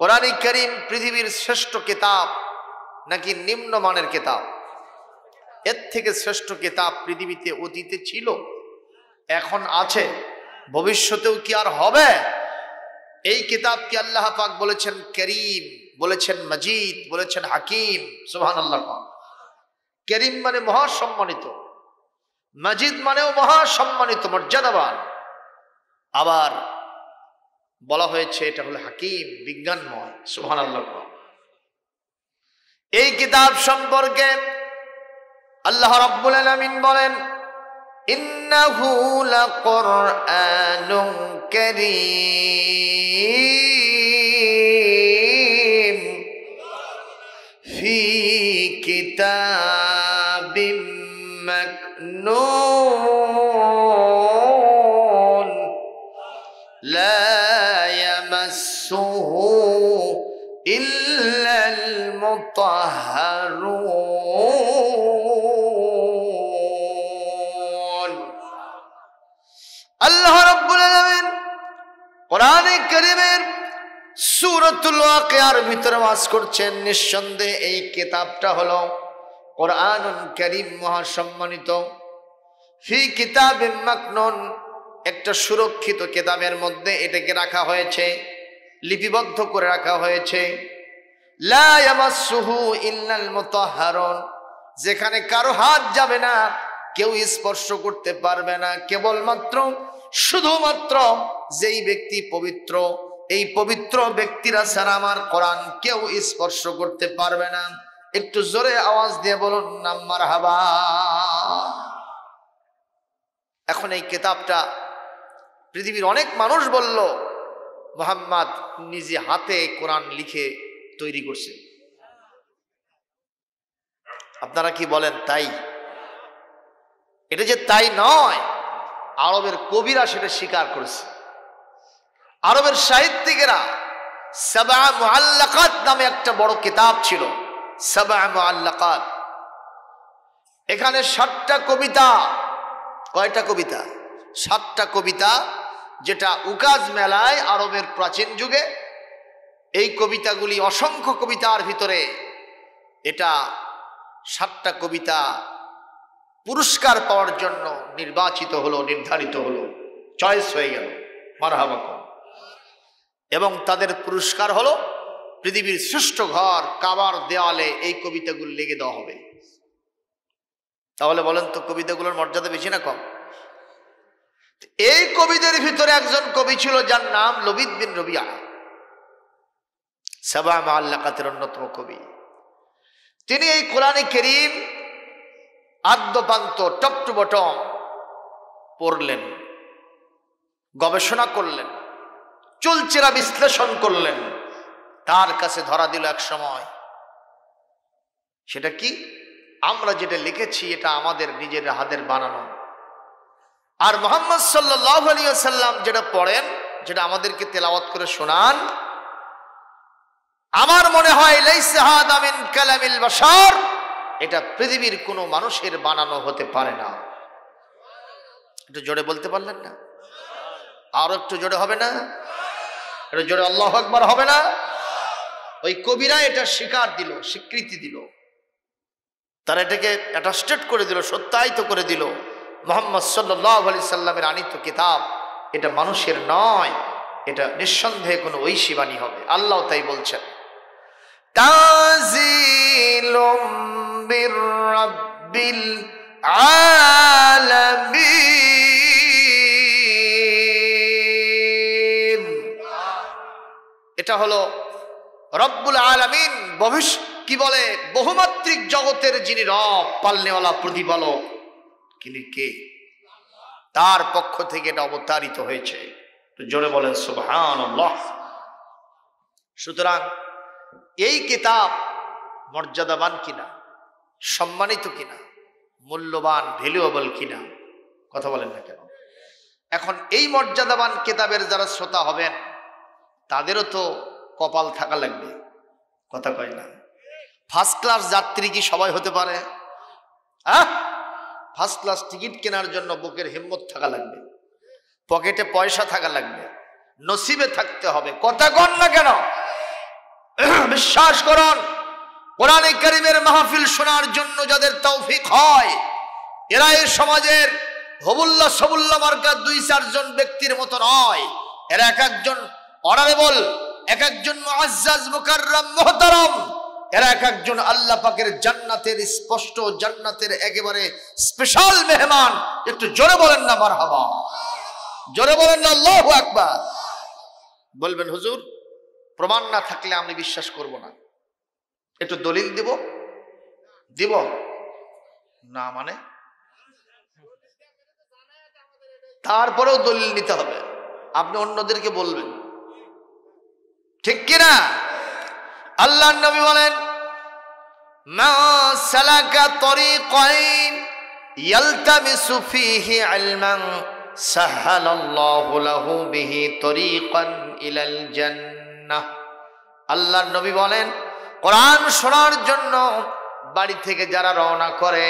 কোরআন কারীম পৃথিবীর শ্রেষ্ঠ কিতাব নাকি নিম্নমানের কিতাব? এর থেকে শ্রেষ্ঠ কিতাব পৃথিবীতে অতীতে ছিল, এখন আছে, ভবিষ্যতেও কি আর হবে? এই কিতাবকে আল্লাহ পাক বলেছেন করিম, বলেছেন মজিদ, বলেছেন হাকিম। সুবহানাল্লাহ। করিম মানে মহাসম্মানিত, মজিদ মানেও মহাসম্মানিত, মর্যাদাবান। আবার বলা হয়েছে এটা হলো হাকিম, বিজ্ঞানময়। সুবহানাল্লাহ। এই কিতাব সম্পর্কে আল্লাহ রাব্বুল আলামিন বলেন, ইন্নাহু লাকুরআনুন কারীম ফি কিতাবিম মাকনুন লা ইয়ামাসসুহু ইল্লাল মুতাহহারুন। আল্লাহ রাব্বুল আলামিন কোরআনে কারীমের সূরাতুল ওয়াকিয়ার ভিতরে ওয়াজ করছেন, নিঃসন্দেহে এই কিতাবটা হলো কোরআনুন কারীম, মহাসম্মানিত। ফি কিতাবিম মাকনুন, একটা সুরক্ষিত কিতাবের মধ্যে এটাকে রাখা হয়েছে, লিপিবদ্ধ করে রাখা হয়েছে। লা ইয়ামাসসুহু ইল্লাল মুতাহহারুন, যেখানে কারো হাত যাবে না, কেউ স্পর্শ করতে পারবে না, কেবলমাত্র শুধুমাত্র যেই ব্যক্তি পবিত্র, এই পবিত্র ব্যক্তিরা ছাড়া আমার কোরআন কেউ স্পর্শ করতে পারবে না। একটু জোরে আওয়াজ দিয়ে বলুন না মারহাবা। এখন এই কিতাবটা পৃথিবীর অনেক মানুষ বলল মুহাম্মদ নিজে হাতে কোরআন লিখে তৈরি করছে। আপনারা কি বলেন তাই? এটা যে তাই নয়, আরবের কবিরা সেটা স্বীকার করেছে। আরবের সাহিত্যিকেরা সাবআ মুআল্লাকাত নামে একটা বড় কিতাব ছিল, সাবআ মুআল্লাকাত। এখানে 7টা কবিতা। কয়টা কবিতা? 7টা কবিতা, যেটা উকাজ মেলায় আরবের প্রাচীন যুগে এই কবিতাগুলি, অসংখ্য কবিতার ভিতরে এটা 7টা কবিতা পুরস্কার পাওয়ার জন্য নির্বাচিত হলো, নির্ধারিত হলো, চয়েস হয়ে গেল। মারহাবা। এবং তাদের পুরস্কার হলো পৃথিবীর শ্রেষ্ঠ ঘর কাবার দেওয়ালে এই কবিতাগুলো লেগে দেওয়া হবে। তাহলে বলেন তো কবিতাগুলোর মর্যাদা বেশি না কম? এই কবিদের ভিতরে একজন কবি ছিল যার নাম লবিদ বিন রবিয়া, সাবআ মুআল্লাকাতের অন্যতম কবি। তিনি এই কোরআনে কারীম আদ্যপান্ত, টপ টু বটম পড়লেন, গবেষণা করলেন, চুলচেরা বিশ্লেষণ করলেন। তার কাছে ধরা দিল এক সময়, সেটা কি? আমরা যেটা লিখেছি এটা আমাদের নিজের হাতের বানানো, আর মুহাম্মদ সাল্লাল্লাহু আলাইহি ওয়াসাল্লাম যেটা পড়েন, যেটা আমাদেরকে তেলাওয়াত করে শোনান, আমার মনে হয় লাইসা হাদা মিন কালামিল বাশার, এটা পৃথিবীর কোনো মানুষের বানানো হতে পারে না। একটু জোরে বলতে পারলেন না? আরো একটু জোরে হবে না? একটু জোরে আল্লাহু আকবার হবে না? ওই কবিরা এটা স্বীকার দিল, স্বীকৃতি দিল, তারা এটাকে অ্যাটাস্টেড করে দিল, সত্যায়িত করে দিল। মুহাম্মদ সাল্লাল্লাহু আলাইহি সাল্লামের আনিত কিতাব এটা মানুষের নয়, এটা নিঃসন্দেহে কোনো ঐশী বাণী হবে। আল্লাহ তাই বলছেন, তানজিলুম মির রাব্বিল আলামিন। এটা হলো রব্বুল আলামিন, কি বলে, বহুমাত্রিক জগতের যিনি রব, পালনেওয়ালা, প্রতিপালক, তিনি কে? তার পক্ষ থেকে এটা অবতারিত হয়েছে। জোরে বলেন সুবহানাল্লাহ। সুতরাং এই কিতাব মর্যাদাবান কিনা, সম্মানিত কিনা, মূল্যবান, ভ্যালুয়েবল কিনা, কথা বলেন না কেন? এখন এই মর্যাদাবান কিতাবের যারা শ্রোতা হবেন তাদেরও তো কপাল থাকা লাগবে, কথা কয় না? ফার্স্ট ক্লাস যাত্রী কি সবাই হতে পারে? ফার্স্ট ক্লাস টিকিট কেনার জন্য বুকের হিম্মত থাকা লাগবে, পকেটে পয়সা থাকা লাগবে, নসিবে থাকতে হবে, কথা কন না কেন? বিশ্বাস করুন, কোরআনে কারীমের মাহফিল শোনার জন্য যাদের তৌফিক হয়, এরা এই সমাজের হবুল্লাহ সবুল্লাহ মার্কার 2-4 জন ব্যক্তির মতো নয়। এরা এক একজন অনারেবল, এক একজন মুআজ্জাজ মুকাররম মুহতারাম, এরা এক একজন আল্লাহ পাকের জান্নাতের স্পষ্ট জান্নাতের একেবারে স্পেশাল মেহমান। একটু জোরে বলেন না মারহাবা, জোরে বলেন না আল্লাহু আকবার। বলবেন হুজুর প্রমাণ না থাকলে আমি বিশ্বাস করব না, একটু দলিল দিব না, মানে তারপরেও দলিল নিতে হবে, আপনি অন্যদেরকে বলবেন, ঠিক কিনা? আল্লাহর নবী বলেন, মা সালাকা তরিকাইন ইয়ালতামিসু ফীহি ইলমান সাহালাল্লাহু লাহু বিহি তরিকান ইলাল জান্নাহ। আল্লাহর নবী বলেন, কোরআন শোনার জন্য বাড়ি থেকে যারা রওনা করে,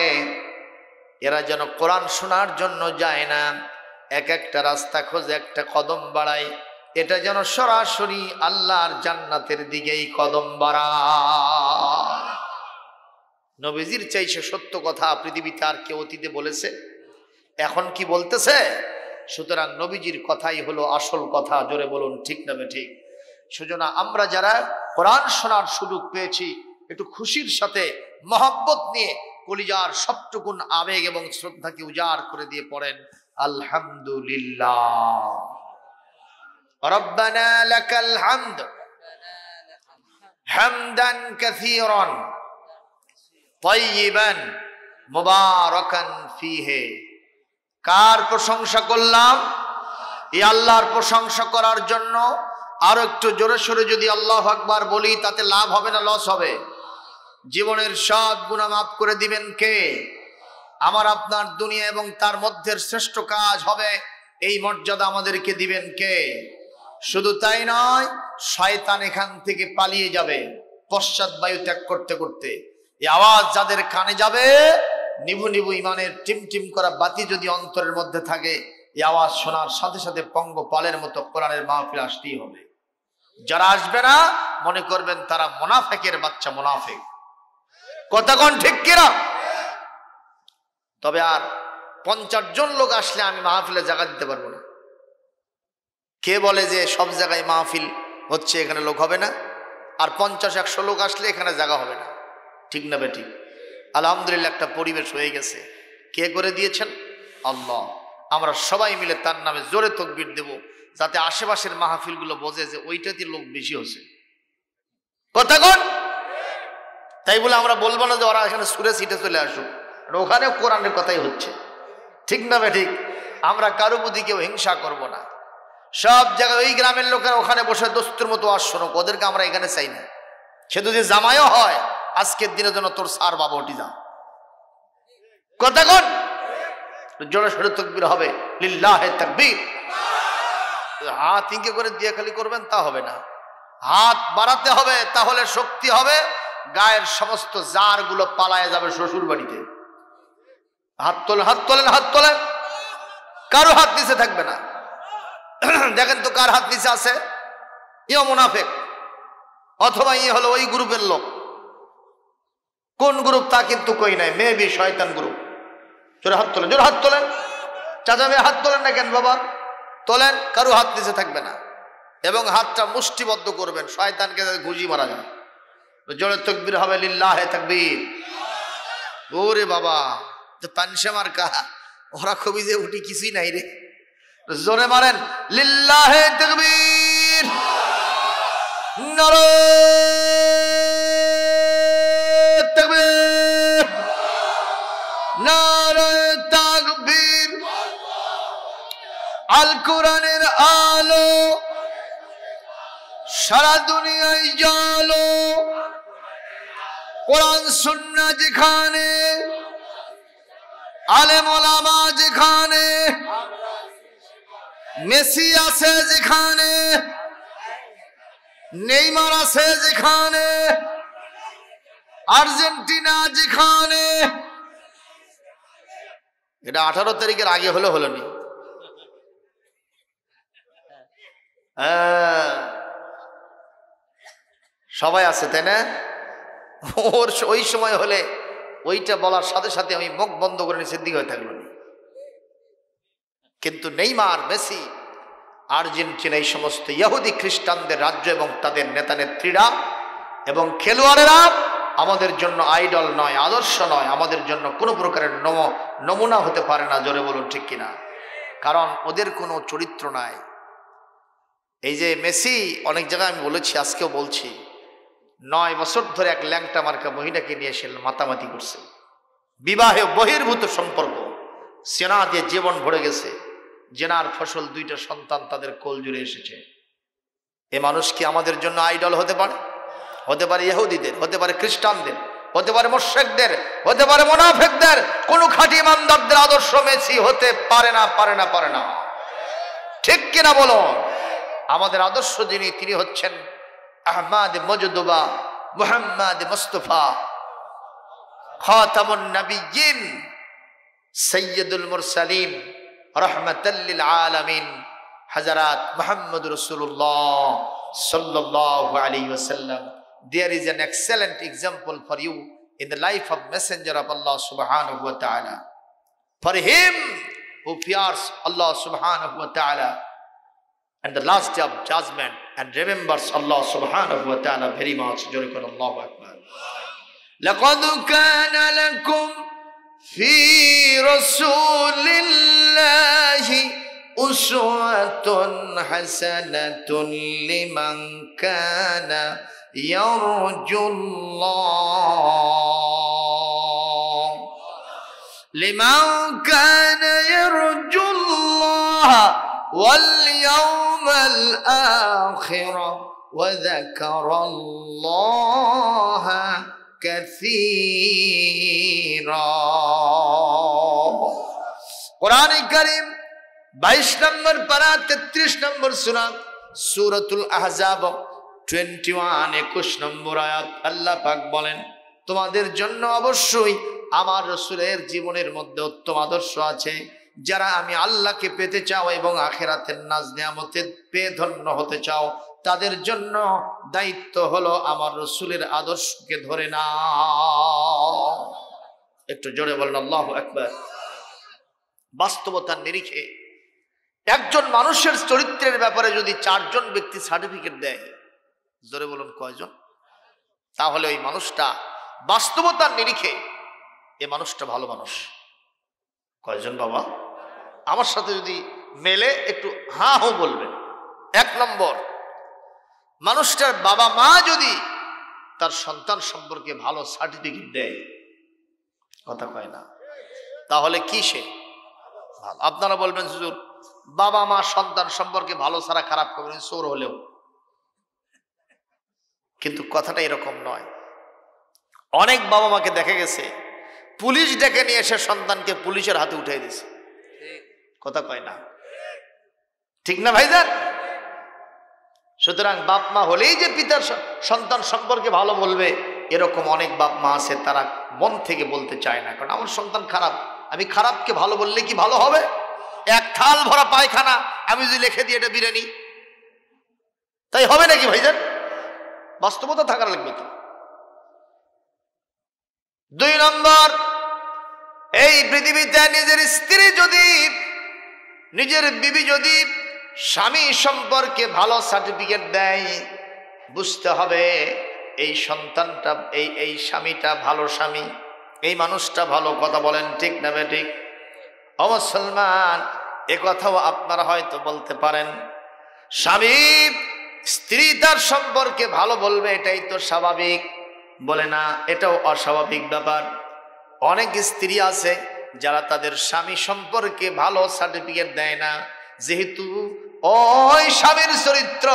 এরা যেন কোরআন শোনার জন্য যায় না, এক একটা রাস্তা খোঁজে, একটা কদম বাড়ায়, এটা যেন সরাসরি আল্লাহর জান্নাতের দিকেই কদম বাড়ায়। নবীজির চাইছে সত্য কথা পৃথিবীতে আর কেউ অতীতে বলেছে? এখন কি বলতেছে? সুতরাং নবীজির কথাই হলো আসল কথা। জোরে বলুন ঠিক না ঠিক? সেজন্য আমরা যারা কোরআন শোনার সুযোগ পেয়েছি, একটু খুশির সাথে মহব্বত নিয়ে কলিজার সবটুকুন আবেগ এবং শ্রদ্ধাকে উজাড় করে দিয়ে পড়েন আলহামদুলিল্লাহ। রব্বানা লাকাল হামদ হামদান কাসীরান তাইয়িবান মুবারাকান ফীহি। কার প্রশংসা করলাম? এই আল্লাহর প্রশংসা করার জন্য আরো একটু জোরে সোরে যদি আল্লাহু আকবার বলি, তাতে লাভ হবে না লস হবে? জীবনের সব গুনাহ মাফ করে দিবেন কে? আমার আপনার দুনিয়া এবং তার মধ্যের শ্রেষ্ঠ কাজ হবে, এই মর্যাদা আমাদেরকে দিবেন কে? শুধু তাই নয়, শয়তান এখান থেকে পালিয়ে যাবে পশ্চাৎ বায়ু ত্যাগ করতে করতে। এই আওয়াজ যাদের কানে যাবে, নিভু নিভু ইমানের টিমটিম করা বাতি যদি অন্তরের মধ্যে থাকে, এই আওয়াজ শোনার সাথে সাথে পঙ্গপালের মতো কোরআনের মাহফিল আসতেই হবে। যারা আসবে না, মনে করবেন তারা মুনাফিকের বাচ্চা, মুনাফিক। কথা কোন ঠিক কিনা? তবে আর 50 জন লোক আসলে আমি মাহফিলে জায়গা দিতে পারবো না। কে বলে যে সব জায়গায় মাহফিল হচ্ছে, এখানে লোক হবে না? আর 50-100 লোক আসলে এখানে জায়গা হবে না, ঠিক না বেঠিক? আলহামদুলিল্লাহ একটা পরিবেশ হয়ে গেছে। কে করে দিয়েছেন? আল্লাহ। আমরা সবাই মিলে তার নামে জোরে তাকবীর দেব, যাতে আশেপাশের মাহফিলগুলো বোঝে যে ওইটাতে লোক বেশি হচ্ছে। কথা কোন? তাই বলে আমরা বলবো না যে ওরা এখানে সুরে সিটে চলে আসুক, ওখানেও কোরআনের কথাই হচ্ছে, ঠিক না বেঠিক? আমরা কারো প্রতি কেউ হিংসা করব না। সব জায়গায় ওই গ্রামের লোকেরা ওখানে বসে দোস্তের মতো আর শোনো, ওদেরকে আমরা এখানে চাই না। সে যদি জামাইও হয়, আজকের দিনের জন্য তোর সার বাবা ওটি যা। কথা কোন? জোরে সোরে তাকবীর হবে, লিল্লাহে তাকবীর। হাত ইঙ্কে করে দিয়ে খালি করবেন তা হবে না, হাত বাড়াতে হবে, তাহলে শক্তি হবে। গায়ের সমস্ত জার গুলো পালায় যাবে শ্বশুর বাড়িতে। হাত তোলেন, হাত তোলেন, হাত তোলেন। কারো হাত নিচে থাকবে না। দেখেন তো কার হাত নিচে আছে? ইও মুনাফিক, অথবা ই হলো ওই গ্রুপের লোক। কোন গ্রুপ তা কিন্তু কই নাই, মেবি শয়তান গ্রুপ। জোরে হাত তোলেন, জোরে হাত তোলেন। চাচা মেয়ে হাত তোলেন না কেন বাবা? তোলেন। কারো হাত নিচে থাকবে না, এবং হাতটা মুষ্টিবদ্ধ করবেন, শয়তানকে গুজি মারা যায়। জোরে তাকবীর হবে, লিল্লাহে তাকবীর। ওরে বাবা, যে পানসে মার্কা, ওরা কবি যে উঠি কিছুই নাই রে। জোরে মারেন, লিল্লাহে তাকবীর। নারে তাকবীর, নারে তাকবীর। আল কোরআনের আলো সারা দুনিয়ায় জালো। কোরআন সুন্নাহ যেখানে, আলেম ওলামা যেখানে, মেসি আছে যেখানে, নেইমার আছে যেখানে, আর্জেন্টিনা যেখানে। এটা 18 তারিখের আগে হলো হলোনি। সবাই আছে, তাই না? ওর ওই সময় হলে ওইটা বলার সাথে সাথে আমি মুখ বন্ধ করে নিচের দিকে হয়ে থাকলো। কিন্তু নেইমার, মেসি, আর্জেন্টিনা, এই সমস্ত ইহুদি খ্রিস্টানদের রাজ্য এবং তাদের নেতা নেত্রীরা এবং খেলোয়াড়েরা আমাদের জন্য আইডল নয়, আদর্শ নয়, আমাদের জন্য কোনো প্রকারের নমুনা হতে পারে না। জোরে বলুন ঠিক কিনা? কারণ ওদের কোনো চরিত্র নাই। এই যে মেসি, অনেক জায়গায় আমি বলেছি, আজকেও বলছি, 9 বছর ধরে এক ল্যাংটা মার্কা মহিলাকে নিয়ে এসে মাতামাতি করছে, বিবাহে বহির্ভূত সম্পর্ক, সেনা দিয়ে জীবন ভরে গেছে, জেনার ফসল 2টা সন্তান তাদের কোল জুড়ে এসেছে। এ মানুষ কি আমাদের জন্য আইডল হতে পারে? হতে পারে ইহুদিদের, হতে পারে খ্রিস্টানদের, হতে পারে মুশরিকদের, হতে পারে মুনাফিকদের। কোন খাঁটি ইমানদারদের আদর্শ মেসি হতে পারে না, পারে না, পারে না। ঠিক কিনা বলো? আমাদের আদর্শ যিনি, তিনি হচ্ছেন আহমদ মজদুবা মুহাম্মদ মুস্তাফা খাতামুন নবিয়্যিন সাইয়্যিদুল মুরসালিন রাহমাতাল লিল আলামিন হযরত মুহাম্মদ রাসূলুল্লাহ sallallahu alayhi wasallam. There is an excellent example for you in the life of messenger of Allah subhanahu wa ta'ala. For him who fears Allah subhanahu wa ta'ala and the last day of judgment and remembers Allah subhanahu wa ta'ala very much. Jorikon Allahu Akbar. لقد كان لكم في رسول الله أسوة حسنة لمن كان يرجو الله واليوم الآخر وذكر الله كثيرا. قرآن الكريم 22 নম্বর পারা 33 নম্বর সূরা সূরাতুল আহজাব 21 নম্বর আয়াত আল্লাহ পাক বলেন, তোমাদের জন্য অবশ্যই আমার রাসূলের জীবনের মধ্যে উত্তম আদর্শ আছে। যারা আমি আল্লাহকে পেতে চাও এবং আখিরাতের নাজ নিয়ামতে পেয়ে ধন্য হতে চাও, তাদের জন্য দায়িত্ব হলো আমার রাসূলের আদর্শকে ধরে নাও। একটু জোরে বলেন আল্লাহু আকবার। বাস্তবতার নিরিখে একজন মানুষের চরিত্রের ব্যাপারে যদি 4 জন ব্যক্তি সার্টিফিকেট দেয়, জোরে বলুন কয়জন? তাহলে ওই মানুষটা বাস্তবতার নিরিখে এ মানুষটা ভালো মানুষ। কয়জন বাবা? আমার সাথে যদি মেলে একটু হ্যাঁ হো বলবেন। 1 নম্বর, মানুষটার বাবা মা যদি তার সন্তান সম্পর্কে ভালো সার্টিফিকেট দেয়, কথা কয় না, তাহলে কি সে ভালো? আপনারা বলবেন হুজুর, বাবা মা সন্তান সম্পর্কে ভালো ছাড়া খারাপ করবেন, চোর হলেও। কিন্তু কথাটা এরকম নয়। অনেক বাবা মাকে দেখা গেছে পুলিশ ডেকে নিয়ে এসে সন্তানকে পুলিশের হাতে উঠিয়ে দিয়েছে, কথা কয় না, ঠিক না ভাইজান? সুতরাং বাপ মা হলেই যে পিতার সন্তান সম্পর্কে ভালো বলবে, এরকম অনেক বাপ মা আছে, তারা মন থেকে বলতে চায় না। কারণ আমার সন্তান খারাপ, আমি খারাপকে ভালো বললে কি ভালো হবে? 1 থাল ভরা পায়খানা আমি যদি লিখে দিই এটা বিরিয়ানি, তাই হবে নাকি ভাইজান? বাস্তবতা থাকার লাগবে তো। 2 নম্বর, এই পৃথিবীতে নিজের স্ত্রী যদি, নিজের বিবি যদি স্বামী সম্পর্কে ভালো সার্টিফিকেট দেয়, বুঝতে হবে এই সন্তানটা, এই স্বামীটা ভালো স্বামী, এই মানুষটা ভালো। কথা বলেন ঠিক না বেঠিক? ও মুসলমান, এ কথাও আপনারা হয়তো বলতে পারেন, স্বামী স্ত্রী তার সম্পর্কে ভালো বলবে, এটাই তো স্বাভাবিক। বলে না, এটাও অস্বাভাবিক ব্যাপার। অনেক স্ত্রী আছে যারা তাদের স্বামী সম্পর্কে ভালো সার্টিফিকেট দেয় না, যেহেতু ওই স্বামীর চরিত্র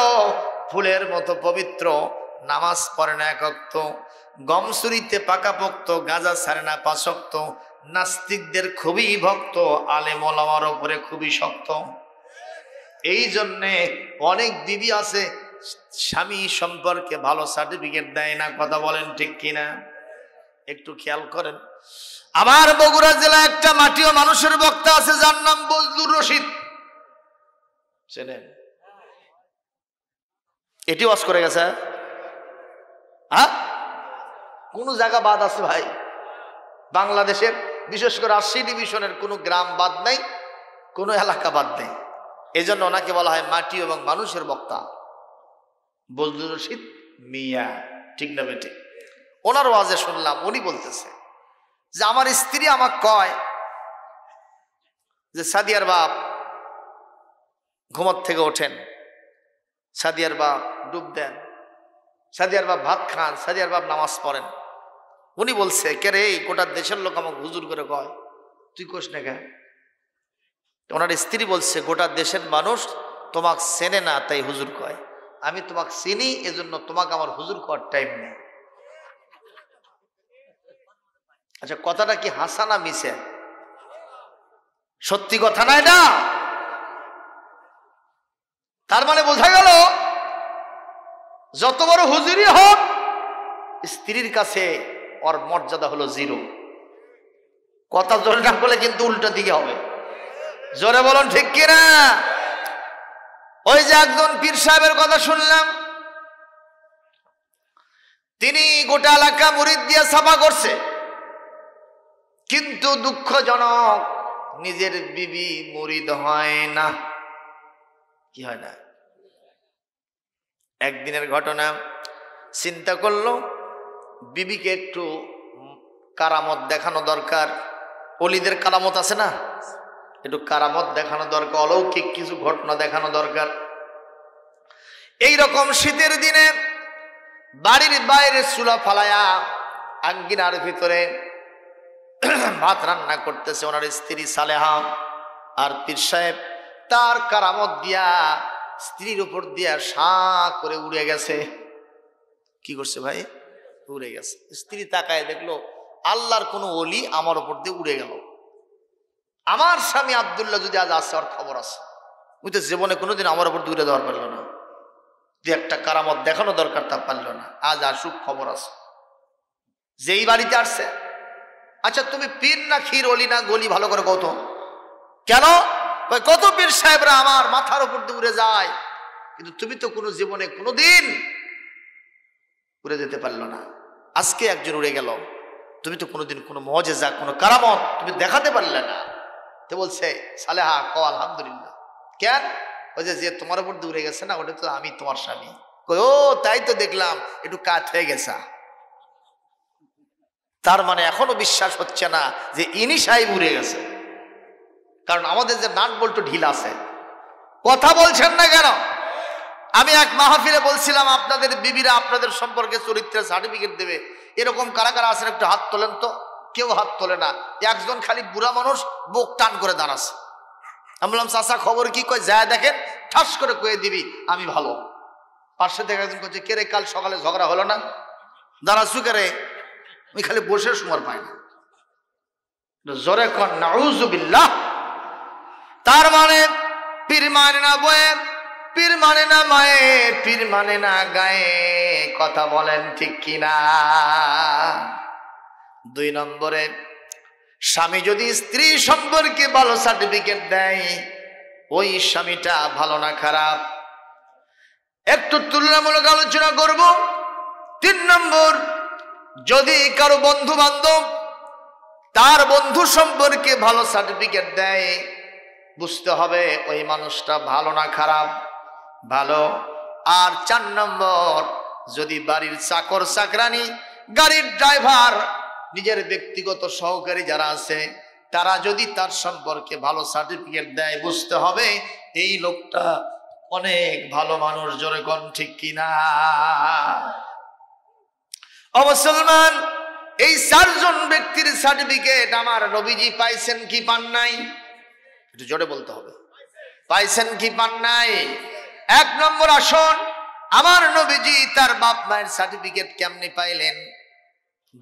ফুলের মতো পবিত্র, নামাজ পড়ে না 1 ওয়াক্ত, গম চুরিতে পাকাপোক্ত, গাঁজা ছাড়ে না 5 ওয়াক্ত, নাস্তিকদের খুবই ভক্ত, আলেম ওলামার উপরে খুবই শক্ত। এই জন্যে অনেক বিবি আছে স্বামী সম্পর্কে ভালো সার্টিফিকেট দেয় না। কথা বলেন ঠিক কিনা? একটু খেয়াল করেন। আমার বগুড়া জেলায় একটা মাটিও মানুষের বক্তা আছে, যার নাম বজলুর রশিদ, চেনেন? এটি ওয়াজ করে গেছে। কোন জায়গা বাদ আছে ভাই? বাংলাদেশের বিশেষ করে ৮০ ডিভিশনের কোনো গ্রাম বাদ নাই, কোনো এলাকা বাদ নেই। এই জন্য ওনাকে বলা হয় মাটি এবং মানুষের বক্তা, বজলুর রশিদ মিয়া। ঠিক না বেটে? ওনার ওয়াজে শুনলাম উনি বলতেছে যে আমার স্ত্রী আমাকে কয় যে সাদিয়ার বাপ ঘুমত থেকে ওঠেন, সাদিয়ার বাপ ডুব দেন, সাদিয়ার বাপ ভাত খান, সাদিয়ার বাপ নামাজ পড়েন। উনি বলছে কে রে, গোটা দেশের লোক আমাকে হুজুর করে কয়, তুই কোস না কেন? ওনার স্ত্রী বলছে গোটা দেশের মানুষ তোমাকে চেনে না তাই হুজুর কয়, আমি তোমাকে চিনি এজন্য তোমাকে আমার হুজুর করার টাইম নেই। আচ্ছা, কথাটা কি হাসা না মিছে? সত্যি কথা না এটা? তার মানে বোঝা গেল যত বড় হুজুরই হোক স্ত্রীর কাছে ওর মর্যাদা হলো জিরো। কথা জোরে না বলে কিন্তু উল্টো দিকে হবে। জোরে বলুন ঠিক কিনা? ওই যে একজন পীর সাহেবের কথা শুনলাম, তিনি গোটা এলাকা মুরিদ দিয়ে সাফা করছে, কিন্তু দুঃখজনক নিজের বিবি মুরিদ হয় না। কি হয় না? একদিনের ঘটনা, চিন্তা করলো বিবিকে একটু কারামত দেখানো দরকার। অলিদের কারামত আছে না, একটু কারামত দেখানো দরকার, অলৌকিক কিছু ঘটনা দেখানো দরকার। এই রকম শীতের দিনে বাড়ির বাইরে চুলা ফালায়া আঙ্গিনার ভিতরে ভাত রান্না করতেছে ওনার স্ত্রী সালেহা। আর পীর সাহেব তার কারামত দিয়া স্ত্রীর উপর দিয়া শাঁ করে উড়ে গেছে। কি করছে ভাই? উড়ে গেছে। স্ত্রী তাকায় দেখলো আল্লাহর কোন ওলি আমার উপর দিয়ে উড়ে গেল। আমার স্বামী আব্দুল্লাহ যদি আজ আসছে, ওর খবর আছে, ওই তো জীবনে কোনোদিন আমার উপর দূরে দেওয়ার পারল না, যে একটা কারামত দেখানো দরকার তা পারল না, আজ আসুক, খবর আছে। যেই বাড়িতে আসছে, আচ্ছা তুমি পীর না ক্ষীর, অলি না গলি, ভালো করে কত কেন? কত পীর সাহেবরা আমার মাথার উপর দিয়ে উড়ে যায়, কিন্তু তুমি তো কোনো জীবনে কোনোদিন উড়ে যেতে পারলো না। আজকে একজন উড়ে গেল, তুমি তো কোনোদিন কোনো মুআজিজা, কোনো কারামত তুমি দেখাতে পারলে না। তো বলছে সালেহা ক আলহামদুলিল্লাহ। কেন? ওই যে তোমার উপর দিয়ে উড়ে গেছে না, ওটা তো আমি তোমার স্বামী। ও তাই তো দেখলাম, একটু কাত হয়ে গেছে। তার মানে এখনো বিশ্বাস হচ্ছে না যে ইনি সাহেব উড়ে গেছে, কারণ আমাদের যে নাট বল্টু ঢিল আছে। কথা বলছেন না কেন? আমি এক মাহফিলে বলছিলাম আপনাদের বিবিরা আপনাদের সম্পর্কে চরিত্রের সার্টিফিকেট দেবে, এরকম কারা কারা আছেন একটু হাত তোলেন তো। কেউ হাত তোলে না। একজন খালি বুড়া মানুষ বুক টান করে দাঁড়াচ্ছে। আমি বললাম চাচা খবর কি? কয় যায় দেখেন, ঠাস করে কয়ে দিবি আমি ভালো। পাশে থেকে একজন করছে কে রে, কাল সকালে ঝগড়া হলো না, দাঁড়াচ্ছু কে রে? আমি খালি বসে সময় পাই না। জোরে কর নাউযুবিল্লাহ। তার মানে পীর মানে না বয়ে, পীর মানে না মায়ে, পীর মানে না গায়ে। কথা বলেন ঠিক কিনা? ২ নম্বরে, স্বামী যদি স্ত্রী সম্পর্কে ভালো সার্টিফিকেট দেয়, ওই স্বামীটা ভালো না খারাপ? একটু তুলনামূলক আলোচনা করব। ৩ নম্বর, যদি কারো বন্ধু বান্ধব তার বন্ধু সম্পর্কে ভালো সার্টিফিকেট দেয়, বুঝতে হবে ওই মানুষটা ভালো না খারাপ? ভালো। আর ৪ নম্বর, যদি বাড়ির চাকর চাকরানি, গাড়ির ড্রাইভার, নিজের ব্যক্তিগত সহকারী যারা আছে, তারা যদি তার সম্পর্কে ভালো সার্টিফিকেট দেয়, বুঝতে হবে এই লোকটা অনেক ভালো মানুষ। জোরে কোন ঠিক কিনা? ও মুসলমান, এই ৪ জন ব্যক্তির সার্টিফিকেট আমার নবীজি পাইছেন কি পান নাই? একটু জোরে বলতে হবে, পাইছেন কি পান নাই? ১ নম্বর, আসুন আমার নবীজি তার বাপ মায়ের সার্টিফিকেট কেমনে পাইলেন?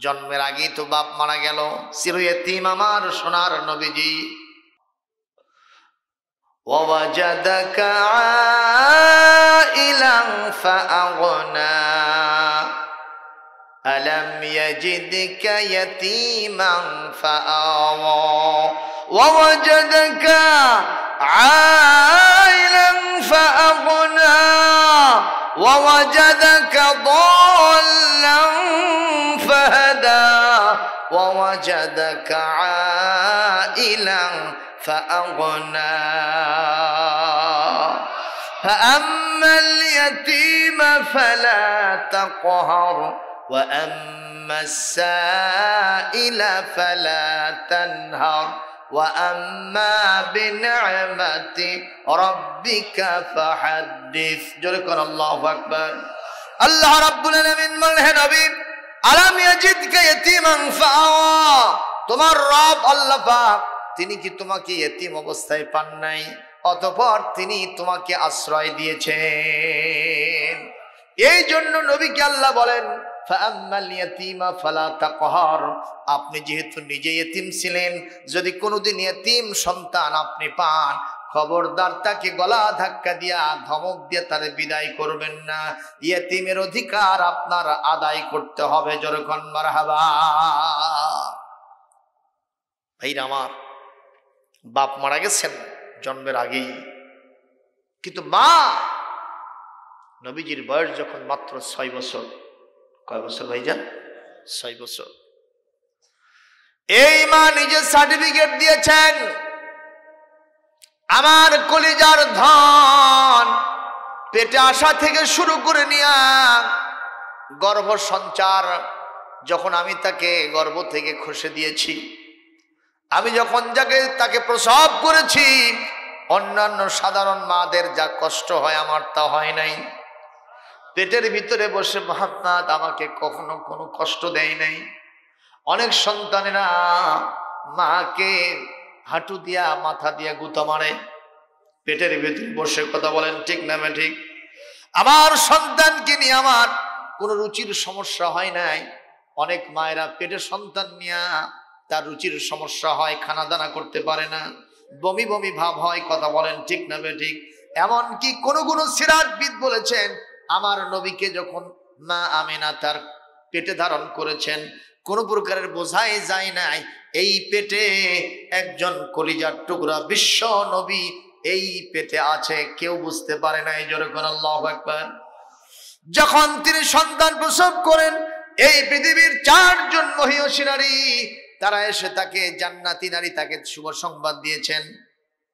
জন্মের আগেই তো বাপ মারা গেল, চিরয়েতীম আমার সোনার নবীজি। ওয়াজাদাকা আইলান ফাআগনা আলাম ইয়াজিদকা ইয়াতীমান ফাআওয়া ওয়াজাদাকা আইলান ফাআগনা ওয়াজাদাকা দাল্লান ফাহাদা ووجدك عائلا فأغنى فأما اليتيم فلا تقهر وأما السائل فلا تنهر وأما بنعمة ربك فحدث جل الله أكبر আল্লাহ রাব্বুল আলামিন বলেন হে নবী আলাম ইয়াজিদকা ইয়াতীমান ফাআওয়া তোমার রব আল্লাহ পাক তিনি কি তোমাকে ইতিম অবস্থায় পান নাই অতঃপর তিনি তোমাকে আশ্রয় দিয়েছেন এই জন্য নবীকে আল্লাহ বলেন ফাআম্মাল ইয়াতীমা ফালা তাকহার আপনি যেহেতু নিজে ইতিম ছিলেন যদি কোনোদিন ইতিম সন্তান আপনি পান খবরদার তাকে গলা ধাক্কা দিয়া ধমক দিয়ে তারে বিদায় করবেন না ইতিমের অধিকার আপনার আদায় করতে হবে জোরকন মারহাবা ভাইরা আমার বাপ মারা গেছেন জন্মের আগেই কিন্তু মা নবীজির বয়স যখন মাত্র 6 বছর কয় বছর ভাইজান 6 বছর এই মা নিজে সার্টিফিকেট দিয়েছেন আমার কলিজার ধন পেটে আসা থেকে শুরু করে নিয়া গর্ভ সঞ্চার যখন আমি তাকে গর্ভ থেকে খসে দিয়েছি আমি যখন তাকে প্রসব করেছি অন্যান্য সাধারণ মাদের যা কষ্ট হয় আমার তা হয় নাই পেটের ভিতরে বসে মহাত্মাত আমাকে কখনো কোনো কষ্ট দেয় নাই অনেক সন্তানেরা মাকে হাঁটু দিয়া মাথা দিয়া গুতা মারে পেটের ভিতরে বসে কথা বলেন ঠিক না ঠিক আমার সন্তানকে নিয়ে আমার কোনো রুচির সমস্যা হয় নাই অনেক মায়েরা পেটে সন্তান নিয়ে তার রুচির সমস্যা হয় খানা দানা করতে পারে না বমি বমি ভাব হয় কথা বলেন ঠিক না ঠিক এমনকি কোনো সিরাতবিদ বলেছেন আমার নবীকে যখন মা আমিনা তার পেটে ধারণ করেছেন কোনো প্রকারের বোঝাই যায় নাই এই পেটে একজন কলিজার টুকরা বিশ্ব নবী এই পেটে আছে কেউ বুঝতে পারে নাই যেরকম আল্লাহু আকবার যখন তিনি সন্তান প্রসব করেন এই পৃথিবীর 4 জন মহিয়সী নারী তারা এসে তাকে জান্নাতি নারী তাকে শুভ সংবাদ দিয়েছেন